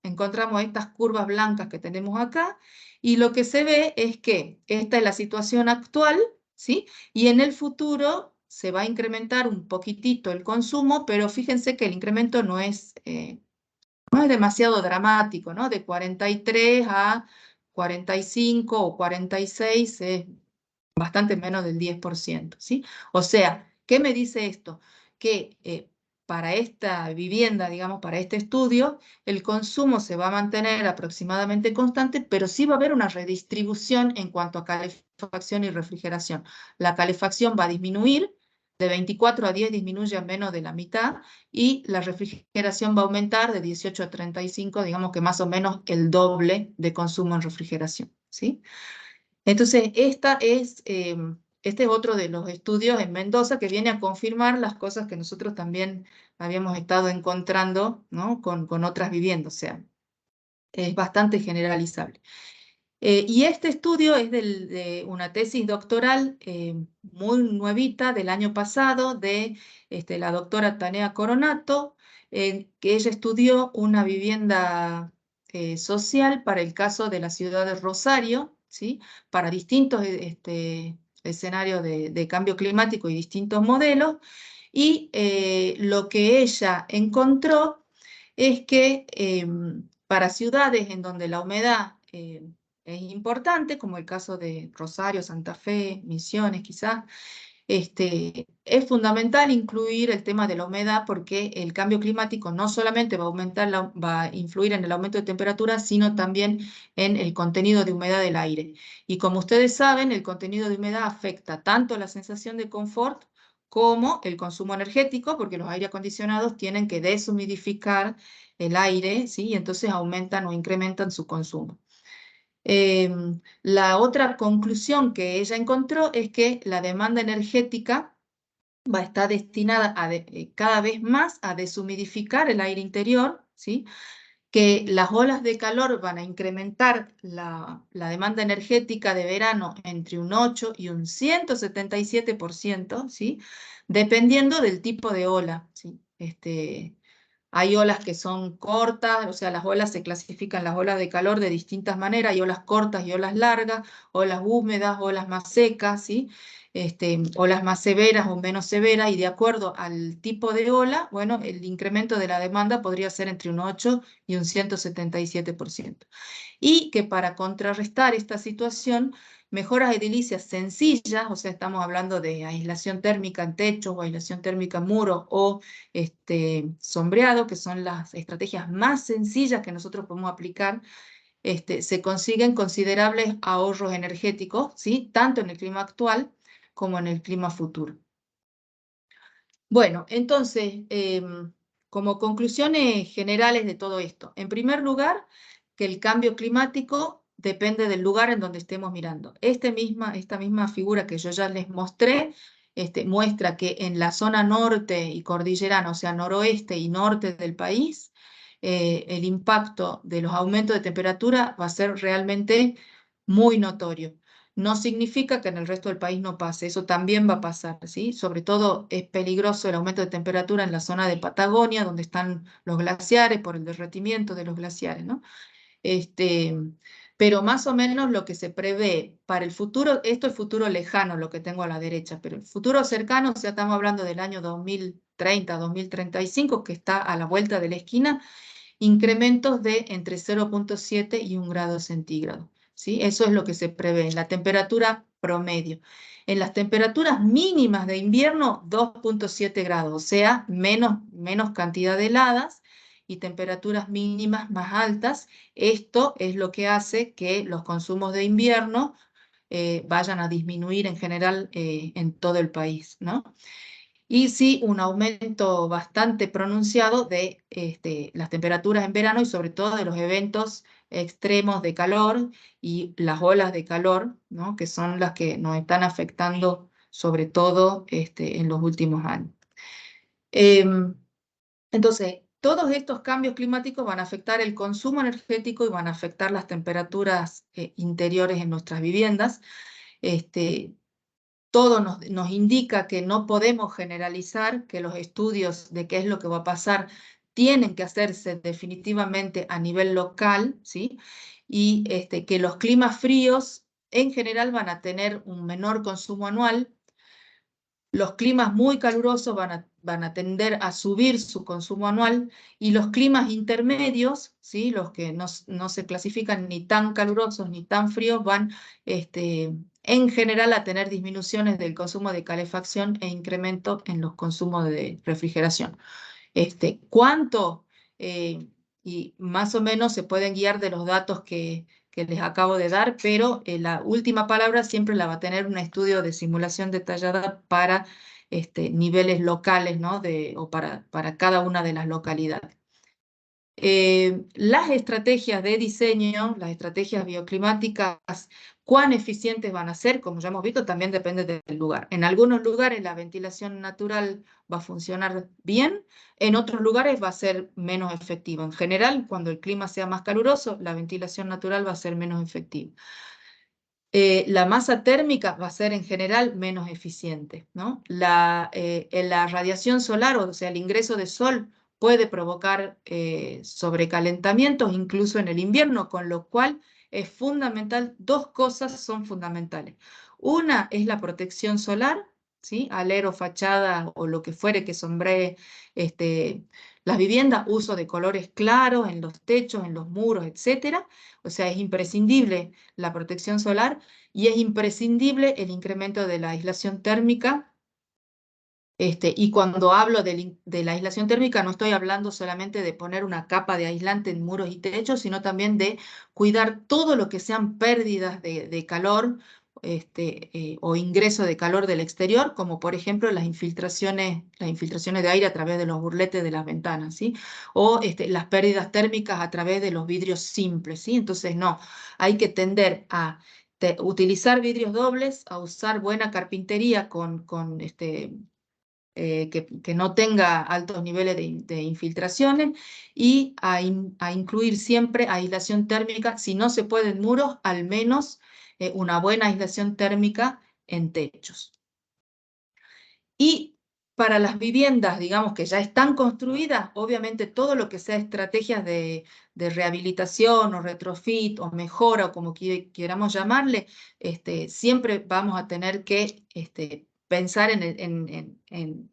encontramos estas curvas blancas que tenemos acá, y lo que se ve es que esta es la situación actual, ¿sí? Y en el futuro se va a incrementar un poquitito el consumo, pero fíjense que el incremento no es demasiado dramático, ¿no? De 43 a 45 o 46 es bastante menos del 10%, ¿sí? O sea, ¿qué me dice esto? Que para esta vivienda, digamos, para este estudio, el consumo se va a mantener aproximadamente constante, pero sí va a haber una redistribución en cuanto a calefacción y refrigeración. La calefacción va a disminuir, de 24 a 10 disminuye a menos de la mitad, y la refrigeración va a aumentar de 18 a 35, digamos que más o menos el doble de consumo en refrigeración, ¿sí? Entonces, este es otro de los estudios en Mendoza que viene a confirmar las cosas que nosotros también habíamos estado encontrando, ¿no? con otras viviendas, o sea, es bastante generalizable. Y este estudio es de una tesis doctoral muy nuevita del año pasado de la doctora Tanea Coronato, que ella estudió una vivienda social para el caso de la ciudad de Rosario, ¿sí? Para distintos escenarios de cambio climático y distintos modelos. Y lo que ella encontró es que para ciudades en donde la humedad es importante, como el caso de Rosario, Santa Fe, Misiones quizás, es fundamental incluir el tema de la humedad porque el cambio climático no solamente va a va a influir en el aumento de temperatura, sino también en el contenido de humedad del aire. Y como ustedes saben, el contenido de humedad afecta tanto la sensación de confort como el consumo energético, porque los aire acondicionados tienen que deshumidificar el aire, ¿sí? Y entonces aumentan o incrementan su consumo. La otra conclusión que ella encontró es que la demanda energética va a estar destinada cada vez más a deshumidificar el aire interior, ¿sí? Que las olas de calor van a incrementar la demanda energética de verano entre un 8 y un 177%, ¿sí? Dependiendo del tipo de ola, ¿sí? Hay olas que son cortas, o sea, las olas se clasifican las olas de calor de distintas maneras, hay olas cortas y olas largas, olas húmedas, olas más secas, ¿sí? Olas más severas o menos severas, y de acuerdo al tipo de ola, bueno, el incremento de la demanda podría ser entre un 8 y un 177%. Y que para contrarrestar esta situación, mejoras edilicias sencillas, o sea, estamos hablando de aislación térmica en techos o aislación térmica en muros o sombreado, que son las estrategias más sencillas que nosotros podemos aplicar, se consiguen considerables ahorros energéticos, ¿sí? Tanto en el clima actual como en el clima futuro. Bueno, entonces, como conclusiones generales de todo esto, en primer lugar, que el cambio climático depende del lugar en donde estemos mirando. Esta misma figura que yo ya les mostré, muestra que en la zona norte y cordillerana, o sea, noroeste y norte del país, el impacto de los aumentos de temperatura va a ser realmente muy notorio. No significa que en el resto del país no pase, eso también va a pasar, ¿sí? Sobre todo es peligroso el aumento de temperatura en la zona de Patagonia, donde están los glaciares, por el derretimiento de los glaciares, ¿no? Este, pero más o menos lo que se prevé para el futuro, esto es futuro lejano, lo que tengo a la derecha, pero el futuro cercano, o sea, estamos hablando del año 2030, 2035, que está a la vuelta de la esquina, incrementos de entre 0,7 y 1 grado centígrado, ¿sí? Eso es lo que se prevé en la temperatura promedio. En las temperaturas mínimas de invierno, 2,7 grados, o sea, menos cantidad de heladas y temperaturas mínimas más altas. Esto es lo que hace que los consumos de invierno vayan a disminuir en general en todo el país, ¿no? Y sí, un aumento bastante pronunciado de las temperaturas en verano y sobre todo de los eventos extremos de calor y las olas de calor, ¿no? Que son las que nos están afectando sobre todo en los últimos años. Entonces, todos estos cambios climáticos van a afectar el consumo energético y van a afectar las temperaturas interiores en nuestras viviendas. Todo nos indica que no podemos generalizar, que los estudios de qué es lo que va a pasar tienen que hacerse definitivamente a nivel local, ¿sí? Y que los climas fríos en general van a tener un menor consumo anual. Los climas muy calurosos van a tender a subir su consumo anual, y los climas intermedios, ¿sí? Los que no se clasifican ni tan calurosos ni tan fríos, van en general a tener disminuciones del consumo de calefacción e incremento en los consumos de refrigeración. ¿Cuánto? Y más o menos se pueden guiar de los datos que les acabo de dar, pero la última palabra siempre la va a tener un estudio de simulación detallada para niveles locales, ¿no? O para cada una de las localidades. Las estrategias de diseño, las estrategias bioclimáticas, cuán eficientes van a ser, como ya hemos visto, también depende del lugar. En algunos lugares la ventilación natural va a funcionar bien, en otros lugares va a ser menos efectiva. En general, cuando el clima sea más caluroso, la ventilación natural va a ser menos efectiva. La masa térmica va a ser en general menos eficiente, ¿no? La radiación solar, o sea, el ingreso de sol, puede provocar sobrecalentamientos incluso en el invierno, con lo cual es fundamental, dos cosas son fundamentales. Una es la protección solar, ¿sí? Alero, fachada o lo que fuere que sombree las viviendas, uso de colores claros en los techos, en los muros, etcétera. O sea, es imprescindible la protección solar, y es imprescindible el incremento de la aislación térmica. Y cuando hablo de la aislación térmica, no estoy hablando solamente de poner una capa de aislante en muros y techos, sino también de cuidar todo lo que sean pérdidas de calor, o ingreso de calor del exterior, como por ejemplo las infiltraciones de aire a través de los burletes de las ventanas, ¿sí? O las pérdidas térmicas a través de los vidrios simples, ¿sí? Entonces, no, hay que tender a utilizar vidrios dobles, a usar buena carpintería con que no tenga altos niveles de infiltraciones, y a incluir siempre aislación térmica, si no se puede en muros, al menos una buena aislación térmica en techos. Y para las viviendas, digamos, que ya están construidas, obviamente todo lo que sea estrategias de rehabilitación o retrofit o mejora, o como queramos llamarle, siempre vamos a tener que pensar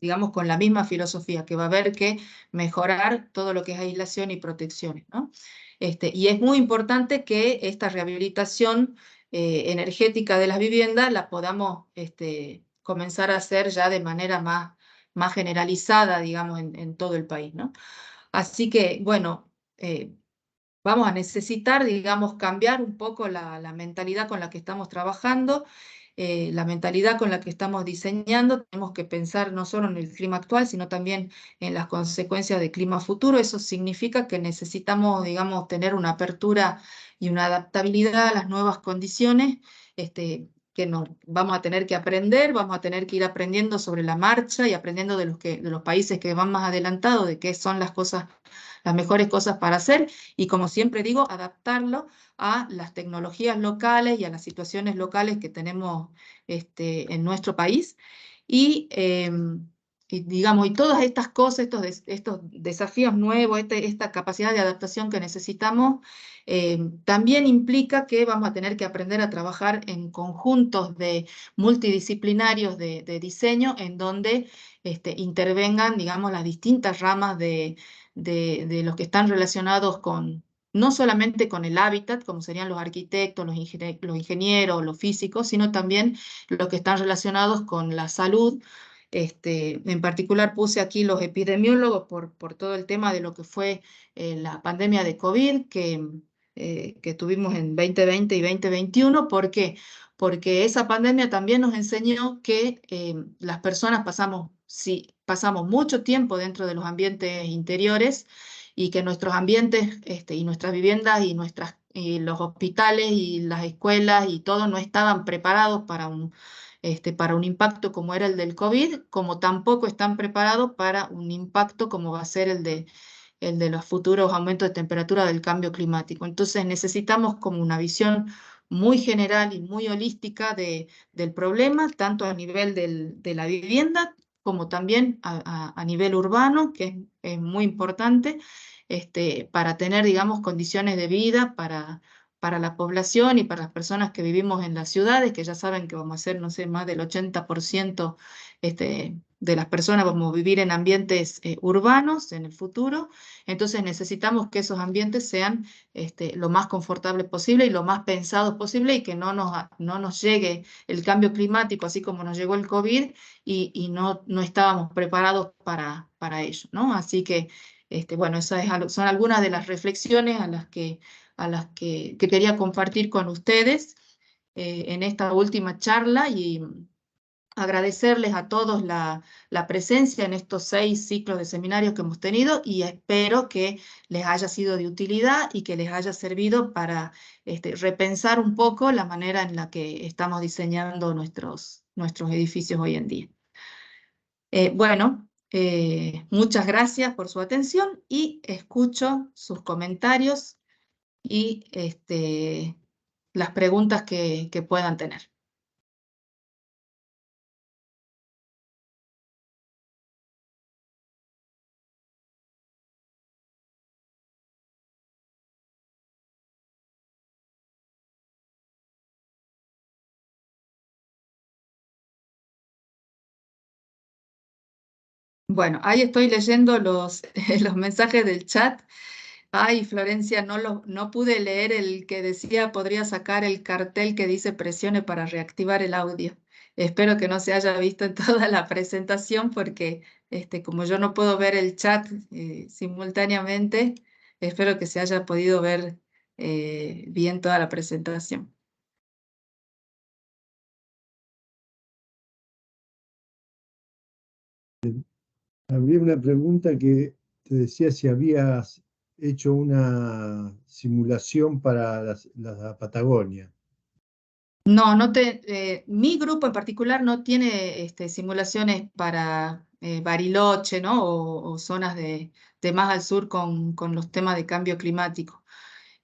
digamos, con la misma filosofía, que va a haber que mejorar todo lo que es aislación y protecciones, ¿no? Y es muy importante que esta rehabilitación energética de las viviendas la podamos comenzar a hacer ya de manera más generalizada, digamos, en todo el país, ¿no? Así que, bueno, vamos a necesitar, digamos, cambiar un poco la mentalidad con la que estamos trabajando, la mentalidad con la que estamos diseñando. Tenemos que pensar no solo en el clima actual, sino también en las consecuencias del clima futuro. Eso significa que necesitamos, digamos, tener una apertura y una adaptabilidad a las nuevas condiciones, que nos vamos a tener que aprender, vamos a tener que ir aprendiendo sobre la marcha y aprendiendo de los países que van más adelantados, de qué son las mejores cosas para hacer, y como siempre digo, adaptarlo a las tecnologías locales y a las situaciones locales que tenemos en nuestro país. Y digamos, y todas estas cosas, estos desafíos nuevos, esta capacidad de adaptación que necesitamos, también implica que vamos a tener que aprender a trabajar en conjuntos multidisciplinarios de diseño, en donde intervengan, digamos, las distintas ramas de los que están relacionados no solamente con el hábitat, como serían los arquitectos, los ingenieros, los físicos, sino también los que están relacionados con la salud. En particular puse aquí los epidemiólogos por todo el tema de lo que fue la pandemia de COVID que tuvimos en 2020 y 2021. ¿Por qué? Porque esa pandemia también nos enseñó que las personas pasamos mucho tiempo dentro de los ambientes interiores, y que nuestros ambientes y nuestras viviendas y los hospitales y las escuelas y todo no estaban preparados para un impacto como era el del COVID, como tampoco están preparados para un impacto como va a ser el de los futuros aumentos de temperatura del cambio climático. Entonces necesitamos como una visión muy general y muy holística del problema, tanto a nivel de la vivienda como también a nivel urbano, que es muy importante, para tener, digamos, condiciones de vida para la población y para las personas que vivimos en las ciudades, que ya saben que vamos a ser, no sé, más del 80% de las personas vamos a vivir en ambientes urbanos en el futuro. Entonces necesitamos que esos ambientes sean lo más confortable posible y lo más pensados posible, y que no nos llegue el cambio climático así como nos llegó el COVID, y no estábamos preparados para ello, ¿no? Así que, bueno, son algunas de las reflexiones que quería compartir con ustedes en esta última charla, y agradecerles a todos la presencia en estos 6 ciclos de seminarios que hemos tenido, y espero que les haya sido de utilidad y que les haya servido para repensar un poco la manera en la que estamos diseñando nuestros edificios hoy en día. Bueno, muchas gracias por su atención y escucho sus comentarios y las preguntas que puedan tener. Bueno, ahí estoy leyendo los mensajes del chat. Ay, Florencia, no pude leer el que decía podría sacar el cartel que dice presione para reactivar el audio. Espero que no se haya visto en toda la presentación, porque como yo no puedo ver el chat simultáneamente, espero que se haya podido ver bien toda la presentación. Habría una pregunta que te decía si habías hecho una simulación para la Patagonia. No, mi grupo en particular no tiene simulaciones para Bariloche, ¿no? O zonas de más al sur con los temas de cambio climático.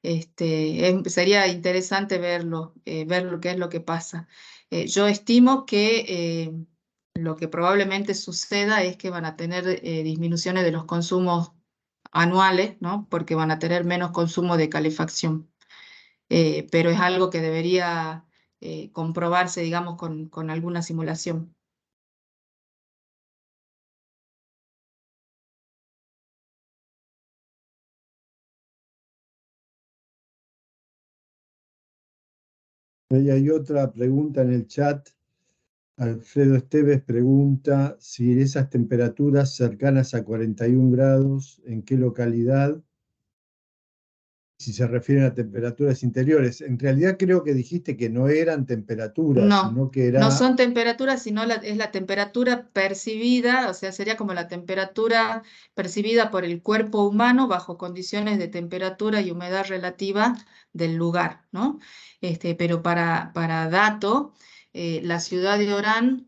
Sería interesante ver lo que es lo que pasa. Yo estimo que lo que probablemente suceda es que van a tener disminuciones de los consumos anuales, ¿no? Porque van a tener menos consumo de calefacción. Pero es algo que debería comprobarse, digamos, con alguna simulación. Y hay otra pregunta en el chat. Alfredo Esteves pregunta si esas temperaturas cercanas a 41 grados, ¿en qué localidad? Si se refieren a temperaturas interiores. En realidad creo que dijiste que no eran temperaturas, No, sino que no era... son temperaturas, sino es la temperatura percibida, o sea, sería como la temperatura percibida por el cuerpo humano bajo condiciones de temperatura y humedad relativa del lugar, ¿no? Pero para dato, la ciudad de Orán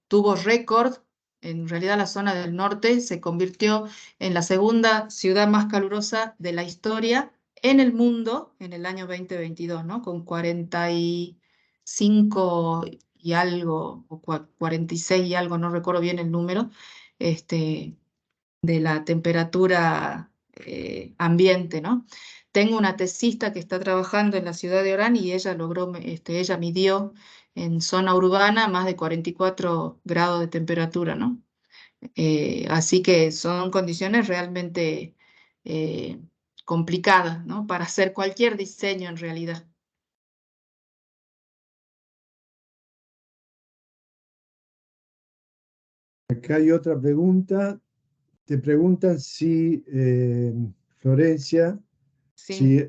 tuvo récord. En realidad la zona del norte se convirtió en la segunda ciudad más calurosa de la historia en el mundo en el año 2022, ¿no? Con 45 y algo, o 46 y algo, no recuerdo bien el número, de la temperatura ambiente, ¿no? Tengo una tesista que está trabajando en la ciudad de Orán, y ella midió en zona urbana más de 44 grados de temperatura, ¿no? Así que son condiciones realmente eh, complicadas, ¿no? Para hacer cualquier diseño en realidad. Acá hay otra pregunta. Te preguntan si, Florencia, si Sí.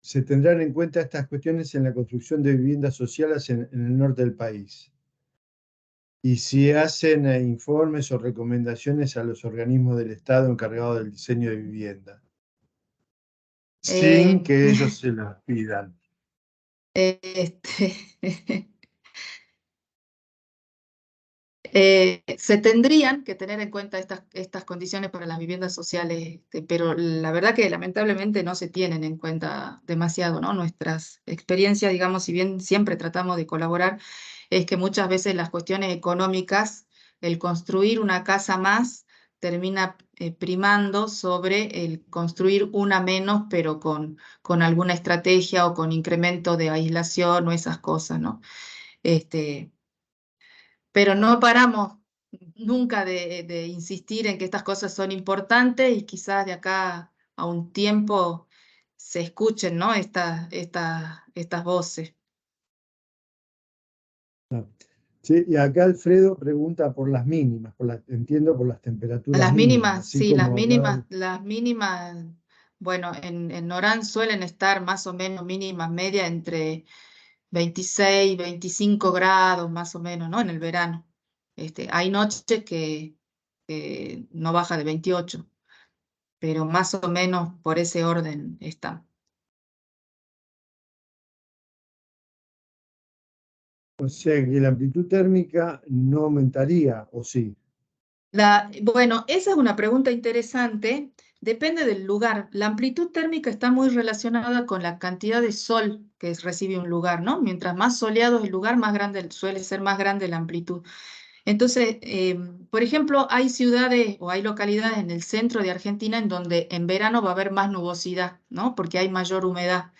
se tendrán en cuenta estas cuestiones en la construcción de viviendas sociales en el norte del país. Y si hacen informes o recomendaciones a los organismos del Estado encargados del diseño de vivienda, sin Eh, que ellos se las pidan. este, Se tendrían que tener en cuenta estas condiciones para las viviendas sociales, pero la verdad que lamentablemente no se tienen en cuenta demasiado, ¿no? Nuestras experiencias, digamos, si bien siempre tratamos de colaborar, es que muchas veces las cuestiones económicas, el construir una casa más, termina primando sobre el construir una menos, pero con alguna estrategia o con incremento de aislación o esas cosas, ¿no? Este, pero no paramos nunca de insistir en que estas cosas son importantes y quizás de acá a un tiempo se escuchen, ¿no? Estas voces. Ah. Sí, y acá Alfredo pregunta por las mínimas, entiendo por las temperaturas Las mínimas, mínimas, así sí, como hablaba. las mínimas, bueno, en Orán suelen estar más o menos mínimas media entre 26, 25 grados más o menos, ¿no? En el verano. Hay noches que no baja de 28, pero más o menos por ese orden está. O sea que la amplitud térmica no aumentaría, ¿o sí? Bueno, esa es una pregunta interesante. Depende del lugar. La amplitud térmica está muy relacionada con la cantidad de sol que recibe un lugar, ¿no? Mientras más soleado es el lugar, más grande suele ser más grande la amplitud. Entonces, por ejemplo, hay ciudades o hay localidades en el centro de Argentina en donde en verano va a haber más nubosidad, ¿no? Porque hay mayor humedad.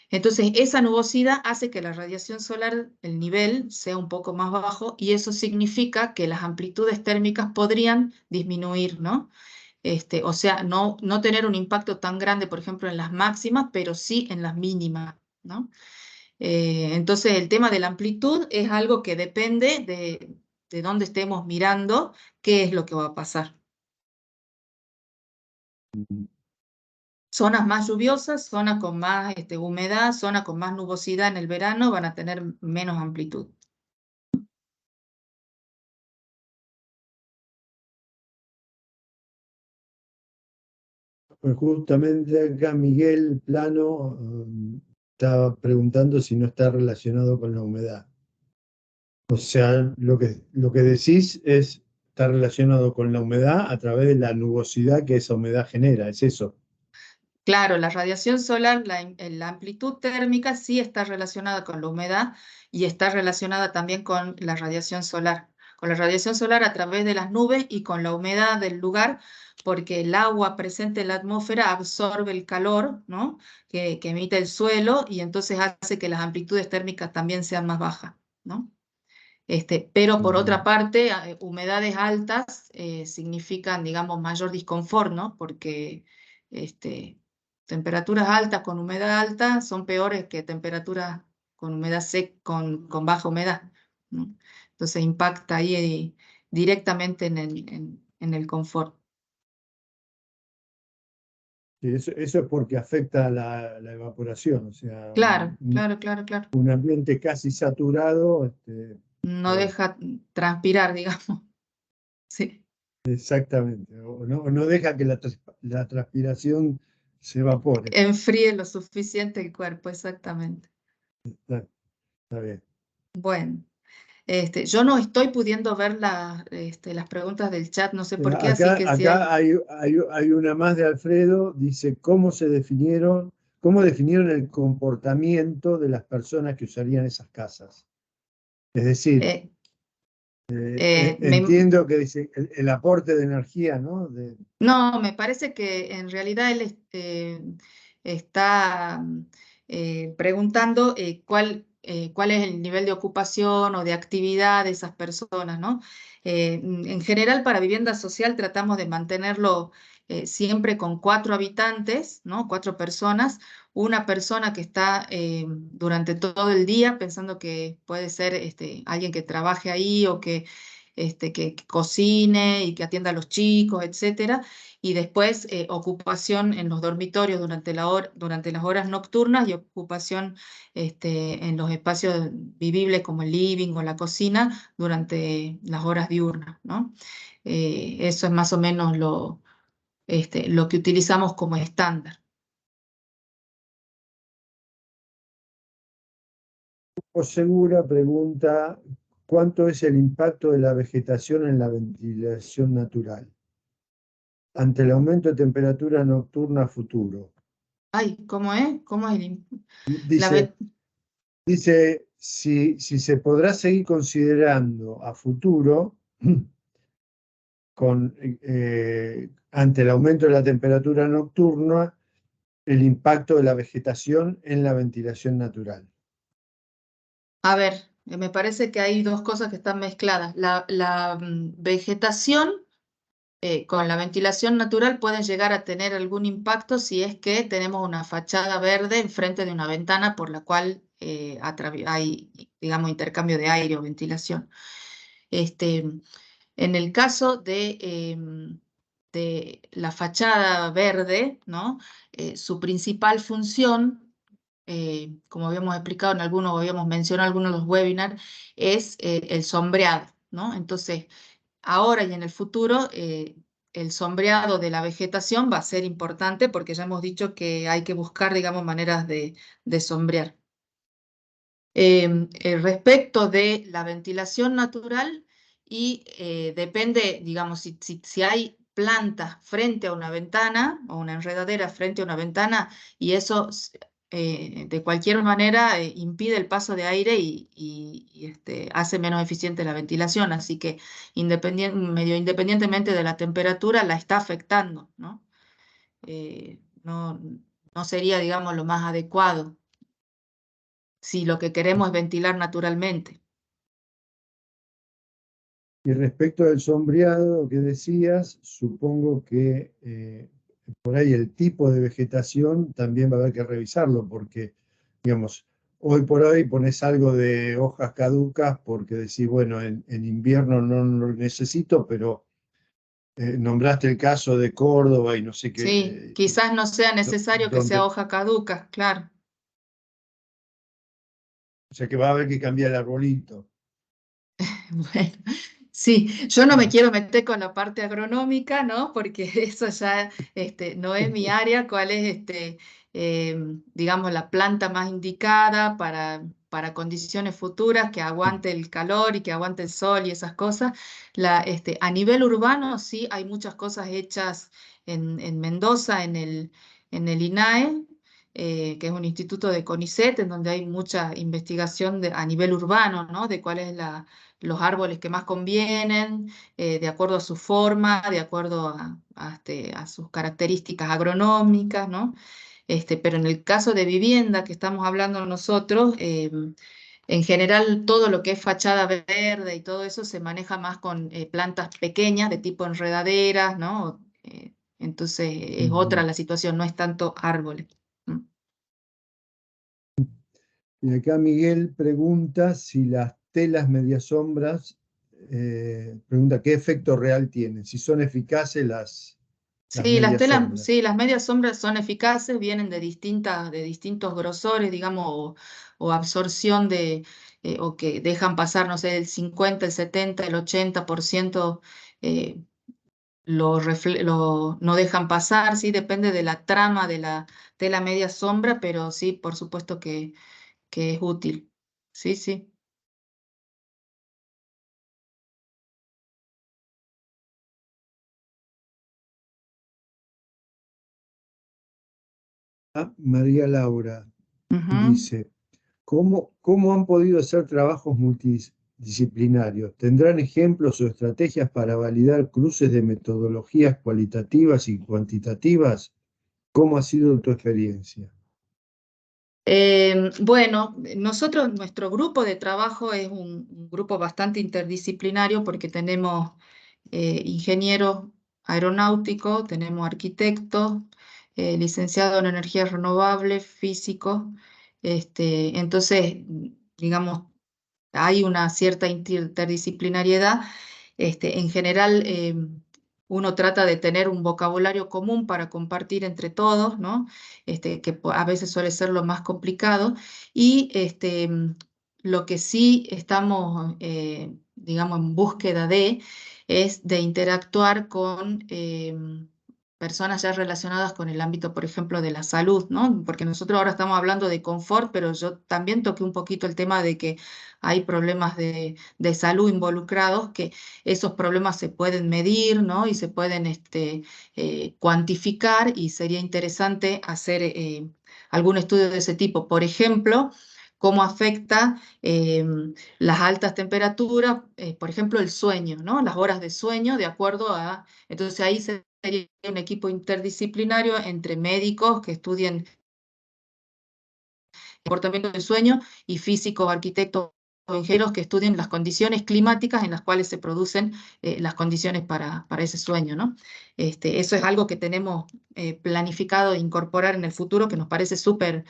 Entonces, esa nubosidad hace que la radiación solar, el nivel, sea un poco más bajo y eso significa que las amplitudes térmicas podrían disminuir, ¿no? O sea, no tener un impacto tan grande, por ejemplo, en las máximas, pero sí en las mínimas, ¿no? Entonces, el tema de la amplitud es algo que depende de dónde estemos mirando, qué es lo que va a pasar. Zonas más lluviosas, zonas con más humedad, zonas con más nubosidad en el verano van a tener menos amplitud. Pues justamente acá Miguel Plano estaba preguntando si no está relacionado con la humedad. O sea, lo que decís está relacionado con la humedad a través de la nubosidad que esa humedad genera, es eso. Claro, la radiación solar, la amplitud térmica sí está relacionada con la humedad y está relacionada también con la radiación solar. Con la radiación solar a través de las nubes y con la humedad del lugar, porque el agua presente en la atmósfera absorbe el calor, ¿no? que emite el suelo y entonces hace que las amplitudes térmicas también sean más bajas, ¿no? Pero por otra Ujú. parte, humedades altas significan, digamos, mayor disconfort, ¿no? Porque temperaturas altas con humedad alta son peores que temperaturas con humedad con baja humedad, ¿no? Entonces impacta ahí directamente en el confort. Sí, eso es porque afecta la evaporación, o sea, Claro, claro, claro, claro. un ambiente casi saturado, No bueno, deja transpirar, digamos. Sí. exactamente, o no deja que la transpiración se evapore. Enfríe lo suficiente el cuerpo, exactamente. Está, está bien. Bueno. Yo no estoy pudiendo ver las preguntas del chat, no sé por qué, así que si Acá hay... hay una más de Alfredo, dice cómo definieron el comportamiento de las personas que usarían esas casas. Es decir, eh, eh, me- entiendo que dice el aporte de energía, ¿no? no, me parece que en realidad él está preguntando cuál es el nivel de ocupación o de actividad de esas personas, ¿no? En general, para vivienda social tratamos de mantenerlo siempre con 4 habitantes, ¿no? 4 personas, una persona que está durante todo el día, pensando que puede ser alguien que trabaje ahí o que cocine y que atienda a los chicos, etcétera, y después ocupación en los dormitorios durante las horas nocturnas y ocupación en los espacios vivibles como el living o la cocina durante las horas diurnas, ¿no? Eso es más o menos lo que utilizamos como estándar. O Segura pregunta ¿Cuánto es el impacto de la vegetación en la ventilación natural ante el aumento de temperatura nocturna a futuro? Ay, ¿cómo es? ¿Cómo es la Dice, dice si se podrá seguir considerando a futuro ante el aumento de la temperatura nocturna el impacto de la vegetación en la ventilación natural? A ver, me parece que hay dos cosas que están mezcladas. La vegetación con la ventilación natural pueden llegar a tener algún impacto si es que tenemos una fachada verde enfrente de una ventana por la cual hay, digamos, intercambio de aire o ventilación. Este, en el caso de la fachada verde, ¿no? Su principal función, como habíamos explicado en algunos, habíamos mencionado en algunos de los webinars, es el sombreado, ¿no? Entonces, ahora y en el futuro, el sombreado de la vegetación va a ser importante porque ya hemos dicho que hay que buscar, digamos, maneras de sombrear. Respecto de la ventilación natural, y depende, digamos, si hay plantas frente a una ventana o una enredadera frente a una ventana y eso de cualquier manera impide el paso de aire y hace menos eficiente la ventilación, así que medio independientemente de la temperatura la está afectando, ¿no? No, no sería, digamos, lo más adecuado si lo que queremos es ventilar naturalmente. Y respecto del sombreado que decías, supongo que por ahí el tipo de vegetación también va a haber que revisarlo, porque, digamos, hoy por hoy pones algo de hojas caducas porque decís, bueno, en invierno no lo necesito, pero nombraste el caso de Córdoba y no sé qué, Sí, quizás no sea necesario que sea donde, hoja caduca, claro. o sea que va a haber que cambiar el arbolito. Bueno, sí, yo no me quiero meter con la parte agronómica, ¿no? Porque eso ya no es mi área, cuál es, digamos, la planta más indicada para condiciones futuras, que aguante el calor y que aguante el sol y esas cosas. A nivel urbano, sí, hay muchas cosas hechas en Mendoza, en el INAE. Que es un instituto de CONICET, en donde hay mucha investigación a nivel urbano, ¿no? De cuál es los árboles que más convienen, de acuerdo a su forma, de acuerdo a sus características agronómicas, ¿no? Pero en el caso de vivienda que estamos hablando nosotros, en general todo lo que es fachada verde y todo eso se maneja más con plantas pequeñas de tipo enredaderas, ¿no? Entonces es otra Ujú. la situación, no es tanto árboles. ¿No? Y acá Miguel pregunta si las telas medias sombras, pregunta qué efecto real tienen, si son eficaces las Sí, las medias telas, sombras. sí, las medias sombras son eficaces, vienen de distintos grosores, digamos, o absorción o que dejan pasar, no sé, el 50, el 70, el 80%, eh, no dejan pasar, sí, depende de la trama de la media sombra, pero sí, por supuesto que es útil. Sí, sí. Ah, María Laura Ujú. dice, ¿cómo han podido hacer trabajos multidisciplinarios? ¿Tendrán ejemplos o estrategias para validar cruces de metodologías cualitativas y cuantitativas? ¿Cómo ha sido tu experiencia? Bueno, nuestro grupo de trabajo es un grupo bastante interdisciplinario porque tenemos ingenieros aeronáuticos, tenemos arquitectos, licenciados en energías renovables, físicos. Entonces, digamos, hay una cierta interdisciplinariedad. En general, uno trata de tener un vocabulario común para compartir entre todos, ¿no? A veces suele ser lo más complicado. Y lo que sí estamos, digamos, en búsqueda es de interactuar con personas ya relacionadas con el ámbito, por ejemplo, de la salud, ¿no? Porque nosotros ahora estamos hablando de confort, pero yo también toqué un poquito el tema de que hay problemas de salud involucrados, que esos problemas se pueden medir, ¿no? Y se pueden cuantificar, y sería interesante hacer algún estudio de ese tipo. Por ejemplo, cómo afecta las altas temperaturas, por ejemplo, el sueño, ¿no? Las horas de sueño, de acuerdo a... Entonces ahí sería un equipo interdisciplinario entre médicos que estudien comportamiento del sueño y físicos, arquitectos o ingenieros que estudien las condiciones climáticas en las cuales se producen las condiciones para ese sueño, ¿no? Eso es algo que tenemos planificado incorporar en el futuro, que nos parece súper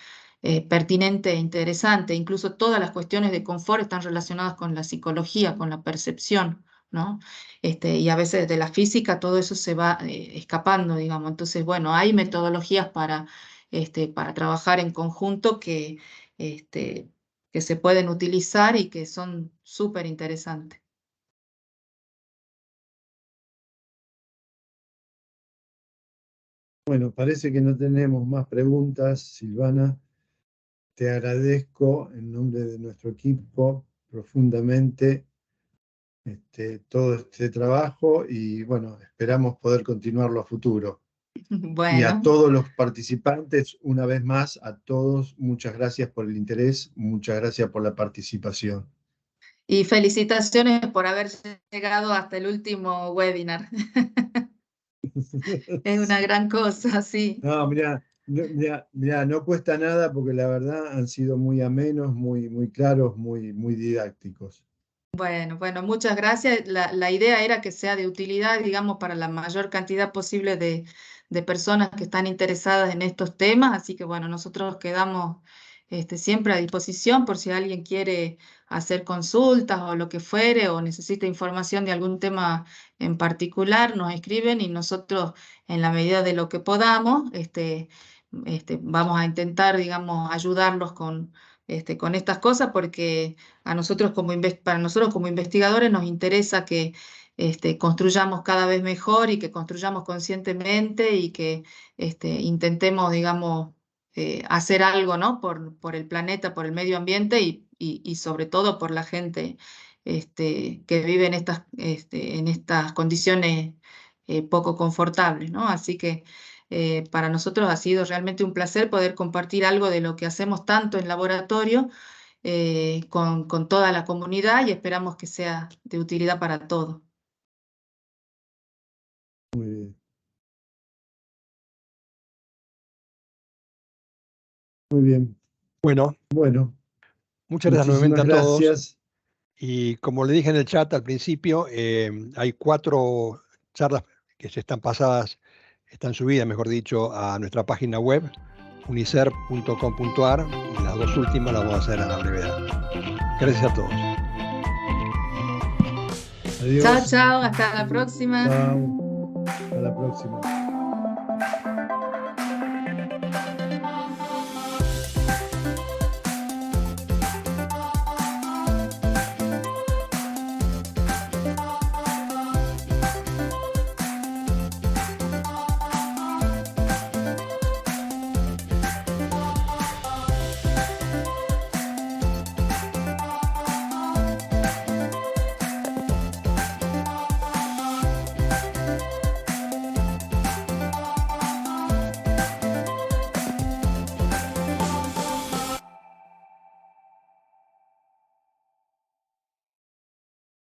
pertinente e interesante. Incluso todas las cuestiones de confort están relacionadas con la psicología, con la percepción, ¿no? Y a veces de la física todo eso se va escapando, digamos. Entonces, bueno, hay metodologías para trabajar en conjunto este, que se pueden utilizar y que son súper interesantes. Bueno, parece que no tenemos más preguntas, Silvana. Te agradezco en nombre de nuestro equipo profundamente todo este trabajo y bueno, esperamos poder continuarlo a futuro. Y a Bueno, todos los participantes, una vez más, a todos, muchas gracias por el interés, muchas gracias por la participación. y felicitaciones por haber llegado hasta el último webinar. Es una gran cosa, sí. No, mirá, no cuesta nada porque la verdad han sido muy amenos, muy claros, muy didácticos. Bueno, muchas gracias. La idea era que sea de utilidad, digamos, para la mayor cantidad posible de personas que están interesadas en estos temas. Así que, bueno, nosotros quedamos siempre a disposición por si alguien quiere hacer consultas o lo que fuere, o necesita información de algún tema en particular, nos escriben y nosotros, en la medida de lo que podamos, vamos a intentar, digamos, ayudarlos con estas cosas, porque para nosotros como investigadores nos interesa que construyamos cada vez mejor y que construyamos conscientemente y que intentemos, digamos, hacer algo, ¿no? por el planeta, por el medio ambiente y sobre todo por la gente que vive en estas condiciones poco confortables, ¿no? Así que para nosotros ha sido realmente un placer poder compartir algo de lo que hacemos tanto en laboratorio con toda la comunidad, y esperamos que sea de utilidad para todos. Muy bien. Muy bien. Bueno, Bueno, muchas gracias nuevamente muchísimas a todos. gracias. Y como le dije en el chat al principio, hay 4 charlas que ya están pasadas, están subidas, mejor dicho, a nuestra página web, uniserv.com.ar, y las 2 últimas las vamos a hacer a la brevedad. Gracias a todos. Adiós. Chao, hasta la próxima. Chao. Hasta la próxima.